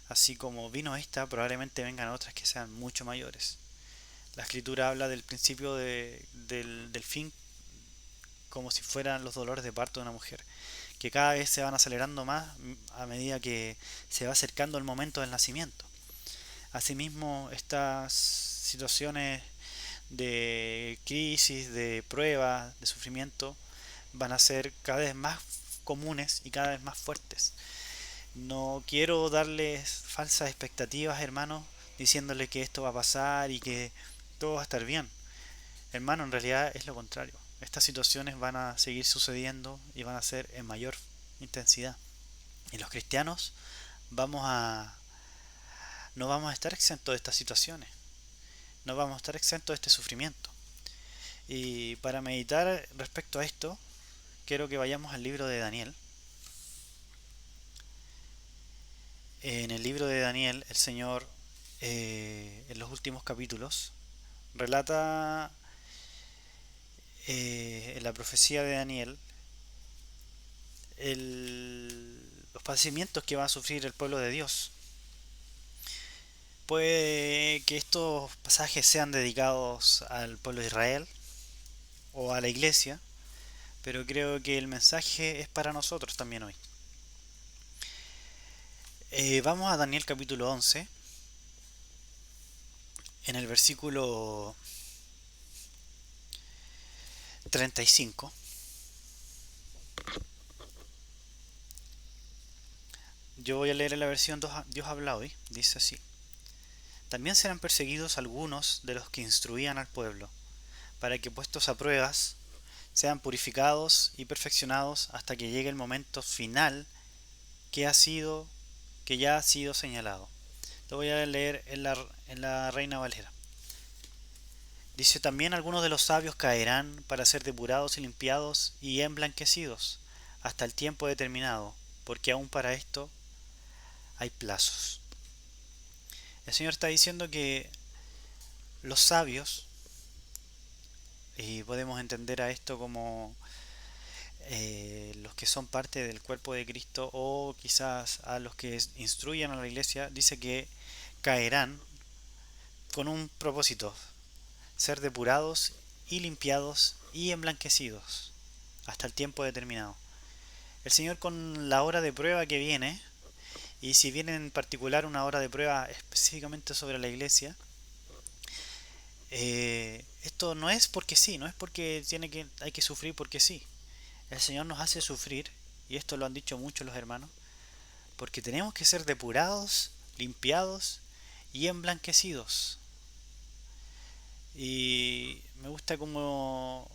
Así como vino esta, probablemente vengan otras que sean mucho mayores. La escritura habla del principio del fin como si fueran los dolores de parto de una mujer, que cada vez se van acelerando más a medida que se va acercando el momento del nacimiento. Asimismo, estas situaciones de crisis, de prueba, de sufrimiento, van a ser cada vez más comunes y cada vez más fuertes. No quiero darles falsas expectativas, hermanos, diciéndoles que esto va a pasar y que todo va a estar bien. Hermano, en realidad es lo contrario. Estas situaciones van a seguir sucediendo y van a ser en mayor intensidad. Y los cristianos vamos a no vamos a estar exentos de estas situaciones. No vamos a estar exentos de este sufrimiento. Y para meditar respecto a esto, quiero que vayamos al libro de Daniel. En el libro de Daniel, el Señor, en los últimos capítulos, relata en la profecía de Daniel los padecimientos que va a sufrir el pueblo de Dios. Puede que estos pasajes sean dedicados al pueblo de Israel o a la iglesia, pero creo que el mensaje es para nosotros también hoy. Vamos a Daniel capítulo 11, en el versículo 35. Yo voy a leer en la versión Dios habla hoy. Dice así: también serán perseguidos algunos de los que instruían al pueblo, para que puestos a pruebas sean purificados y perfeccionados hasta que llegue el momento final que ya ha sido señalado. Lo voy a leer en la Reina Valera. Dice: también algunos de los sabios caerán para ser depurados y limpiados y emblanquecidos hasta el tiempo determinado, porque aún para esto hay plazos. El Señor está diciendo que los sabios, y podemos entender a esto como los que son parte del cuerpo de Cristo, o quizás a los que instruyen a la iglesia, dice que caerán con un propósito: ser depurados y limpiados y emblanquecidos hasta el tiempo determinado. El Señor, con la hora de prueba que viene, y si viene en particular una hora de prueba específicamente sobre la iglesia, esto no es porque sí, no es porque hay que sufrir porque sí. El Señor nos hace sufrir, y esto lo han dicho muchos los hermanos, porque tenemos que ser depurados, limpiados y emblanquecidos. Y me gusta como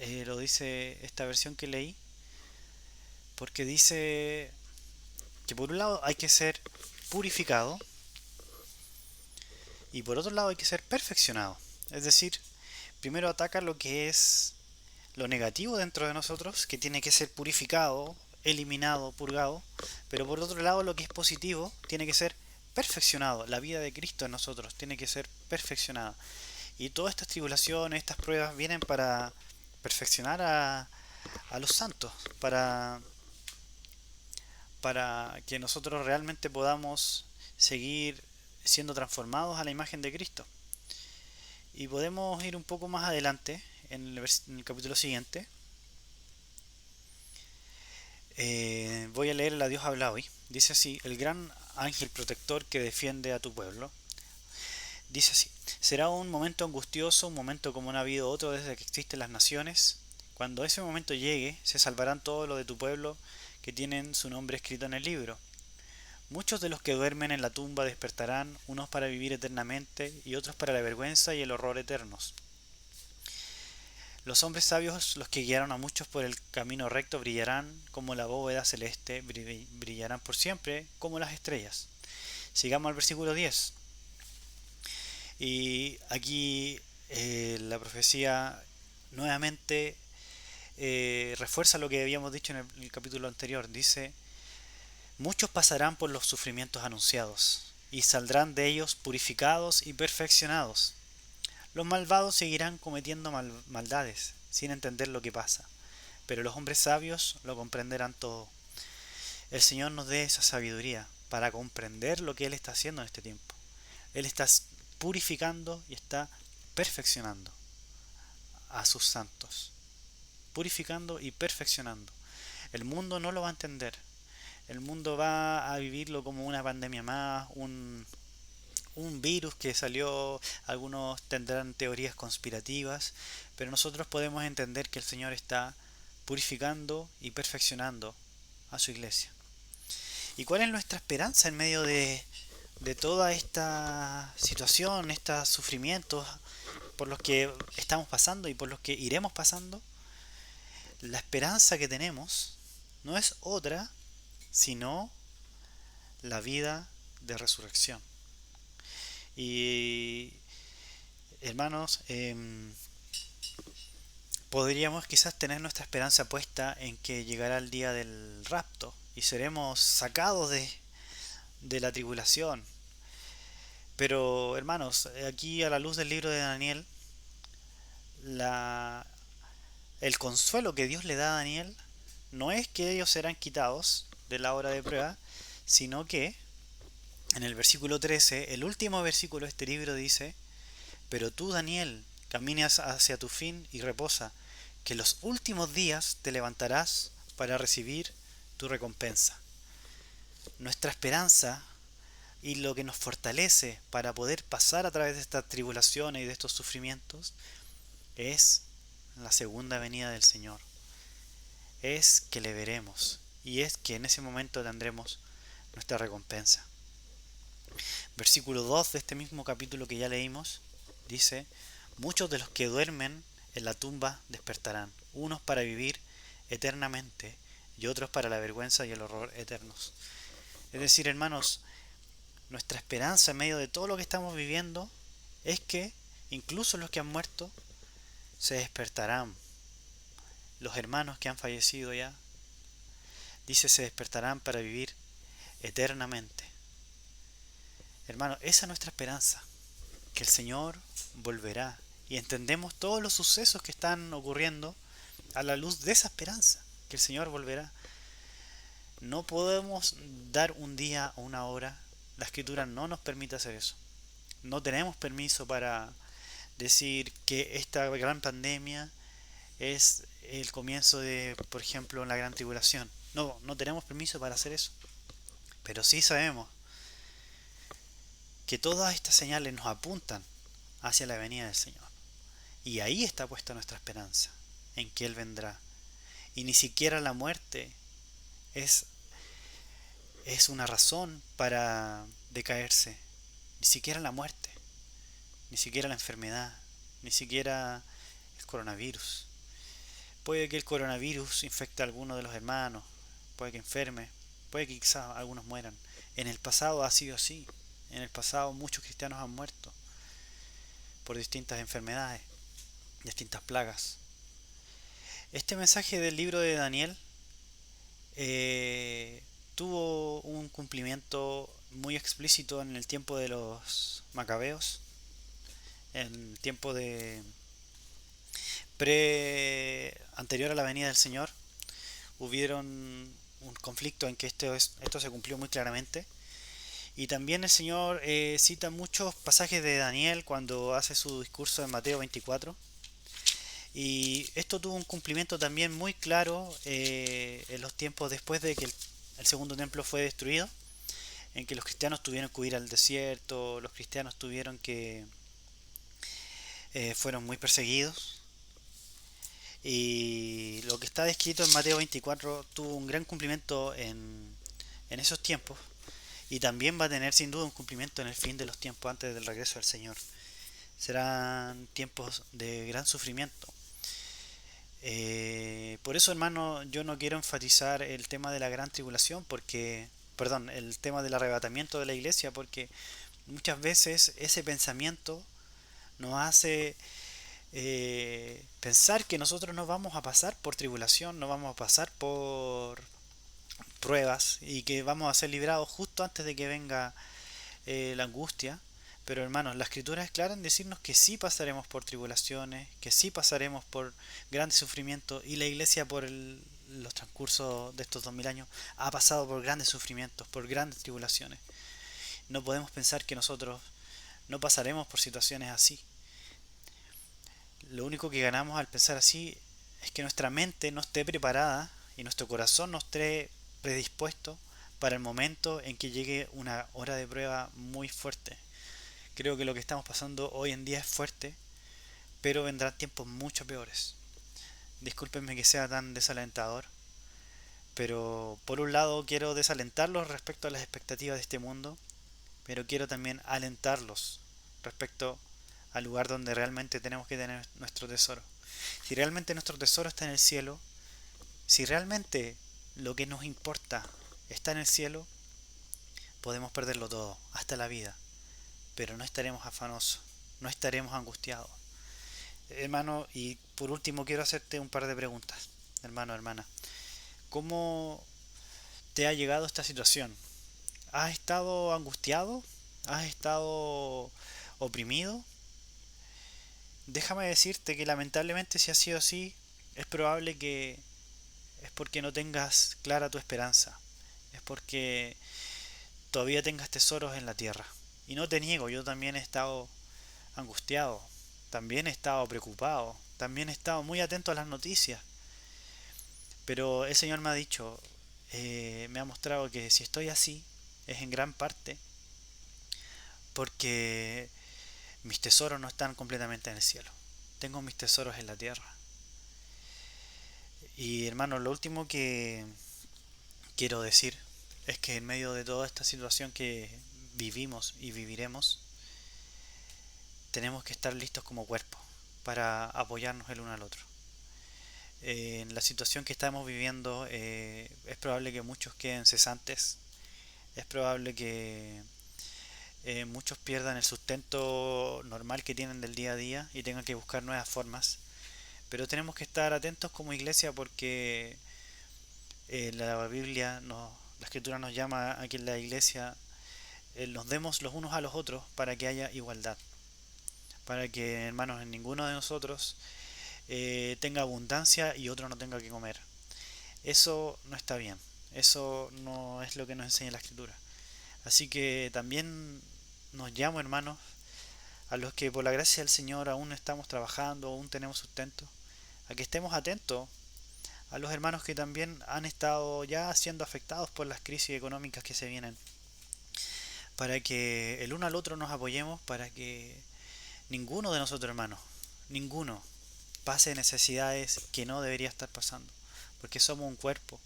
lo dice esta versión que leí, porque dice que por un lado hay que ser purificado y por otro lado hay que ser perfeccionado. Es decir, primero ataca lo que es lo negativo dentro de nosotros, que tiene que ser purificado, eliminado, purgado, pero por otro lado lo que es positivo tiene que ser perfeccionado. La vida de Cristo en nosotros tiene que ser perfeccionada. Y todas estas tribulaciones, estas pruebas vienen para perfeccionar a los santos, para que nosotros realmente podamos seguir siendo transformados a la imagen de Cristo. Y podemos ir un poco más adelante en el capítulo siguiente. Voy a leer la Dios habla hoy. Dice así: el gran ángel protector que defiende a tu pueblo. Dice así: será un momento angustioso, un momento como no ha habido otro desde que existen las naciones. Cuando ese momento llegue, se salvarán todos los de tu pueblo que tienen su nombre escrito en el libro. Muchos de los que duermen en la tumba despertarán, unos para vivir eternamente y otros para la vergüenza y el horror eternos. Los hombres sabios, los que guiaron a muchos por el camino recto, brillarán como la bóveda celeste, brillarán por siempre como las estrellas. Sigamos al versículo 10. Y aquí la profecía nuevamente refuerza lo que habíamos dicho en el capítulo anterior. Dice: muchos pasarán por los sufrimientos anunciados y saldrán de ellos purificados y perfeccionados. Los malvados seguirán cometiendo maldades sin entender lo que pasa, pero los hombres sabios lo comprenderán todo. El Señor nos dé esa sabiduría para comprender lo que Él está haciendo en este tiempo. Él está purificando y está perfeccionando a sus santos. Purificando y perfeccionando. El mundo no lo va a entender. El mundo va a vivirlo como una pandemia más, un virus que salió. Algunos tendrán teorías conspirativas, pero nosotros podemos entender que el Señor está purificando y perfeccionando a su iglesia. ¿Y cuál es nuestra esperanza en medio de toda esta situación, estos sufrimientos por los que estamos pasando y por los que iremos pasando? La esperanza que tenemos no es otra sino la vida de resurrección. Y hermanos, podríamos quizás tener nuestra esperanza puesta en que llegará el día del rapto y seremos sacados de la tribulación. Pero hermanos, aquí a la luz del libro de Daniel, el consuelo que Dios le da a Daniel no es que ellos serán quitados de la hora de prueba, sino que en el versículo 13, el último versículo de este libro dice: pero tú, Daniel, caminas hacia tu fin y reposa, que los últimos días te levantarás para recibir tu recompensa. Nuestra esperanza y lo que nos fortalece para poder pasar a través de estas tribulaciones y de estos sufrimientos es la segunda venida del Señor. Es que le veremos y es que en ese momento tendremos nuestra recompensa. Versículo 2 de este mismo capítulo que ya leímos dice: muchos de los que duermen en la tumba despertarán, unos para vivir eternamente y otros para la vergüenza y el horror eternos. Es decir, hermanos, nuestra esperanza en medio de todo lo que estamos viviendo es que incluso los que han muerto se despertarán. Los hermanos que han fallecido ya, dice, se despertarán para vivir eternamente. Hermanos, esa es nuestra esperanza, que el Señor volverá. Y entendemos todos los sucesos que están ocurriendo a la luz de esa esperanza, que el Señor volverá. No podemos dar un día o una hora. La Escritura no nos permite hacer eso. No tenemos permiso para decir que esta gran pandemia es el comienzo de, por ejemplo, la gran tribulación. No tenemos permiso para hacer eso. Pero sí sabemos que todas estas señales nos apuntan hacia la venida del Señor. Y ahí está puesta nuestra esperanza, en que Él vendrá. Y ni siquiera la muerte es una razón para decaerse. Ni siquiera la muerte, ni siquiera la enfermedad, ni siquiera el coronavirus. Puede que el coronavirus infecte a alguno de los hermanos, puede que enferme, puede que quizás algunos mueran. En el pasado ha sido así. En el pasado muchos cristianos han muerto por distintas enfermedades, distintas plagas. Este mensaje del libro de Daniel tuvo un cumplimiento muy explícito en el tiempo de los macabeos, en el tiempo anterior a la venida del Señor. Hubieron un conflicto en que esto se cumplió muy claramente. Y también el Señor cita muchos pasajes de Daniel cuando hace su discurso en Mateo 24. Y esto tuvo un cumplimiento también muy claro en los tiempos después de que el segundo templo fue destruido, en que los cristianos tuvieron que huir al desierto, los cristianos fueron muy perseguidos. Y lo que está descrito en Mateo 24 tuvo un gran cumplimiento en esos tiempos. Y también va a tener sin duda un cumplimiento en el fin de los tiempos antes del regreso del Señor. Serán tiempos de gran sufrimiento. Por eso, hermano, yo no quiero enfatizar el tema de la gran tribulación, el tema del arrebatamiento de la iglesia, porque muchas veces ese pensamiento nos hace pensar que nosotros no vamos a pasar por tribulación, no vamos a pasar por pruebas y que vamos a ser librados justo antes de que venga la angustia. Pero hermanos, la Escritura es clara en decirnos que sí pasaremos por tribulaciones, que sí pasaremos por grandes sufrimientos, y la iglesia por los transcursos de estos 2000 años ha pasado por grandes sufrimientos, por grandes tribulaciones. No podemos pensar que nosotros no pasaremos por situaciones así. Lo único que ganamos al pensar así es que nuestra mente no esté preparada y y nuestro corazón nos esté predispuesto para el momento en que llegue una hora de prueba muy fuerte. Creo que lo que estamos pasando hoy en día es fuerte, pero vendrán tiempos mucho peores. Discúlpenme que sea tan desalentador, pero por un lado quiero desalentarlos respecto a las expectativas de este mundo, pero quiero también alentarlos respecto al lugar donde realmente tenemos que tener nuestro tesoro. Si realmente nuestro tesoro está en el cielo, si realmente lo que nos importa está en el cielo, podemos perderlo todo, hasta la vida, pero no estaremos afanosos, no estaremos angustiados. Hermano, y por último quiero hacerte un par de preguntas, hermano, hermana. ¿Cómo te ha llegado esta situación? ¿Has estado angustiado? ¿Has estado oprimido? Déjame decirte que lamentablemente si ha sido así, es probable que es porque no tengas clara tu esperanza. Es porque todavía tengas tesoros en la tierra. Y no te niego, yo también he estado angustiado, también he estado preocupado, también he estado muy atento a las noticias. Pero el Señor me ha dicho, me ha mostrado que si estoy así, es en gran parte porque mis tesoros no están completamente en el cielo. Tengo mis tesoros en la tierra. Y hermano, lo último que quiero decir es que en medio de toda esta situación que vivimos y viviremos, tenemos que estar listos como cuerpo para apoyarnos el uno al otro. En la situación que estamos viviendo es probable que muchos queden cesantes, es probable que muchos pierdan el sustento normal que tienen del día a día y tengan que buscar nuevas formas. Pero tenemos que estar atentos como iglesia porque la Biblia, la Escritura nos llama a que en la iglesia nos demos los unos a los otros para que haya igualdad. Para que, hermanos, en ninguno de nosotros tenga abundancia y otro no tenga que comer. Eso no está bien. Eso no es lo que nos enseña la Escritura. Así que también nos llamo, hermanos, a los que por la gracia del Señor aún estamos trabajando, aún tenemos sustento, a que estemos atentos a los hermanos que también han estado ya siendo afectados por las crisis económicas que se vienen, para que el uno al otro nos apoyemos, para que ninguno de nosotros, hermanos, ninguno pase necesidades que no debería estar pasando, porque somos un cuerpo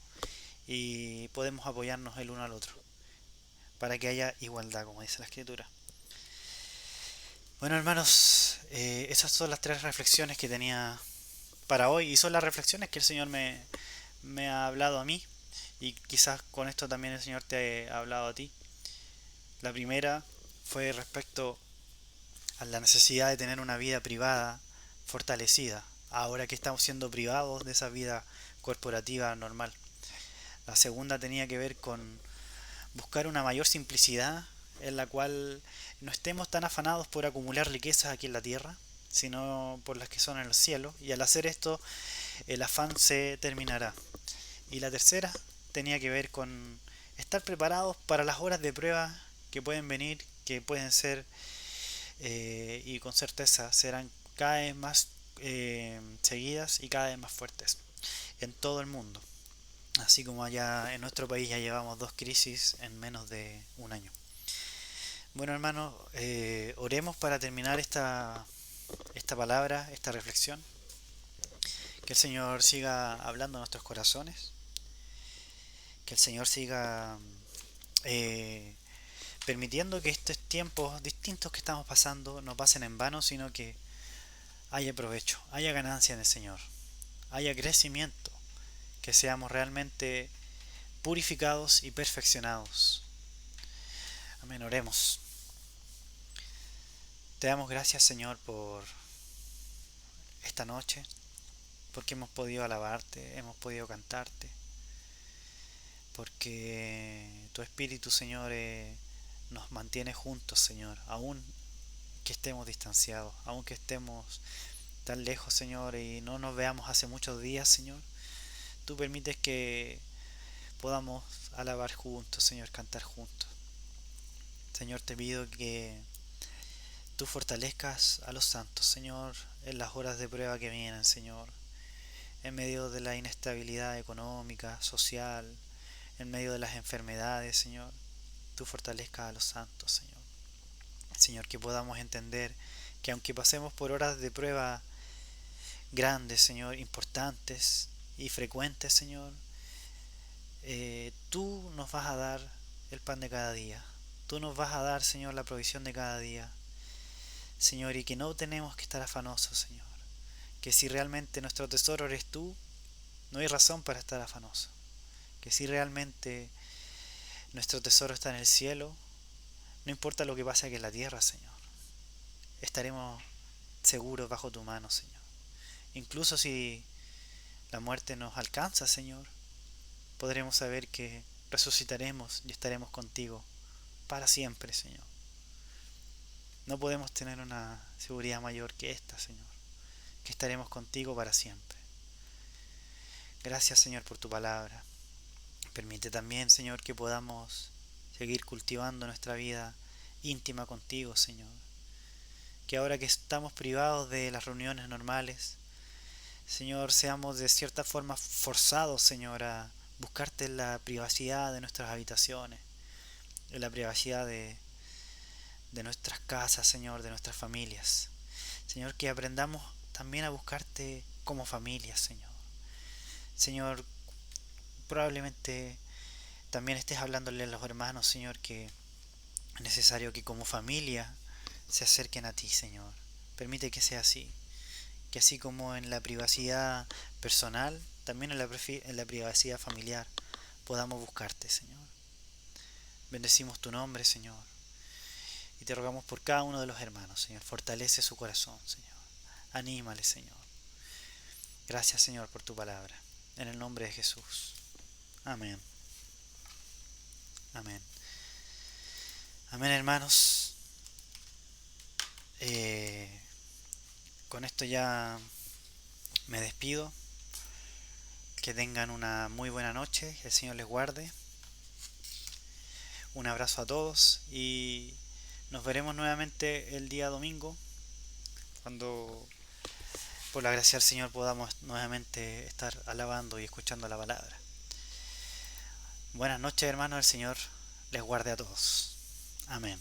y podemos apoyarnos el uno al otro, para que haya igualdad, como dice la Escritura. Bueno, hermanos, esas son las 3 reflexiones que tenía para hoy y son las reflexiones que el Señor me ha hablado a mí y quizás con esto también el Señor te ha hablado a ti. La primera fue respecto a la necesidad de tener una vida privada fortalecida, ahora que estamos siendo privados de esa vida corporativa normal. La segunda tenía que ver con buscar una mayor simplicidad en la cual no estemos tan afanados por acumular riquezas aquí en la tierra, sino por las que son en el cielo, y al hacer esto el afán se terminará. Y la tercera tenía que ver con estar preparados para las horas de prueba que pueden venir, que pueden ser y con certeza serán cada vez más seguidas y cada vez más fuertes en todo el mundo. Así como allá en nuestro país ya llevamos 2 crisis en menos de un año. Bueno, hermanos, oremos para terminar esta palabra, esta reflexión. Que el Señor siga hablando a nuestros corazones. Que el Señor siga permitiendo que estos tiempos distintos que estamos pasando no pasen en vano, sino que haya provecho, haya ganancia en el Señor, haya crecimiento, que seamos realmente purificados y perfeccionados. Amén, oremos. Te damos gracias, Señor, por esta noche, porque hemos podido alabarte, hemos podido cantarte, porque tu Espíritu, Señor, nos mantiene juntos, Señor, aún que estemos distanciados, aún que estemos tan lejos, Señor, y no nos veamos hace muchos días, Señor. Tú permites que podamos alabar juntos, Señor, cantar juntos. Señor, te pido que tú fortalezcas a los santos, Señor, en las horas de prueba que vienen, Señor. en medio de la inestabilidad económica, social, en medio de las enfermedades, Señor, tú fortalezcas a los santos, Señor. Señor, que podamos entender que aunque pasemos por horas de prueba grandes, Señor, importantes y frecuentes, Señor, tú nos vas a dar el pan de cada día. Tú nos vas a dar, Señor, la provisión de cada día. Señor, y que no tenemos que estar afanosos, Señor. Que si realmente nuestro tesoro eres tú, no hay razón para estar afanoso. Que si realmente nuestro tesoro está en el cielo, no importa lo que pase aquí en la tierra, Señor. Estaremos seguros bajo tu mano, Señor. Incluso si la muerte nos alcanza, Señor, podremos saber que resucitaremos y estaremos contigo para siempre, Señor. No podemos tener una seguridad mayor que esta, Señor, que estaremos contigo para siempre. Gracias, Señor, por tu palabra. Permite también, Señor, que podamos seguir cultivando nuestra vida íntima contigo, Señor. Que ahora que estamos privados de las reuniones normales, Señor, seamos de cierta forma forzados, Señor, a buscarte en la privacidad de nuestras habitaciones, en la privacidad de nuestras casas, Señor, de nuestras familias. Señor, que aprendamos también a buscarte como familia, Señor. Señor, probablemente también estés hablándole a los hermanos, Señor, que es necesario que como familia se acerquen a ti, Señor. Permite que sea así. Que así como en la privacidad personal, también en la privacidad familiar podamos buscarte, Señor. Bendecimos tu nombre, Señor. Y te rogamos por cada uno de los hermanos, Señor. Fortalece su corazón, Señor. Anímale, Señor. Gracias, Señor, por tu palabra. En el nombre de Jesús. Amén. Amén. Amén, hermanos. Con esto ya me despido. Que tengan una muy buena noche. Que el Señor les guarde. Un abrazo a todos y nos veremos nuevamente el día domingo, cuando por la gracia del Señor podamos nuevamente estar alabando y escuchando la palabra. Buenas noches, hermanos. El Señor les guarde a todos. Amén.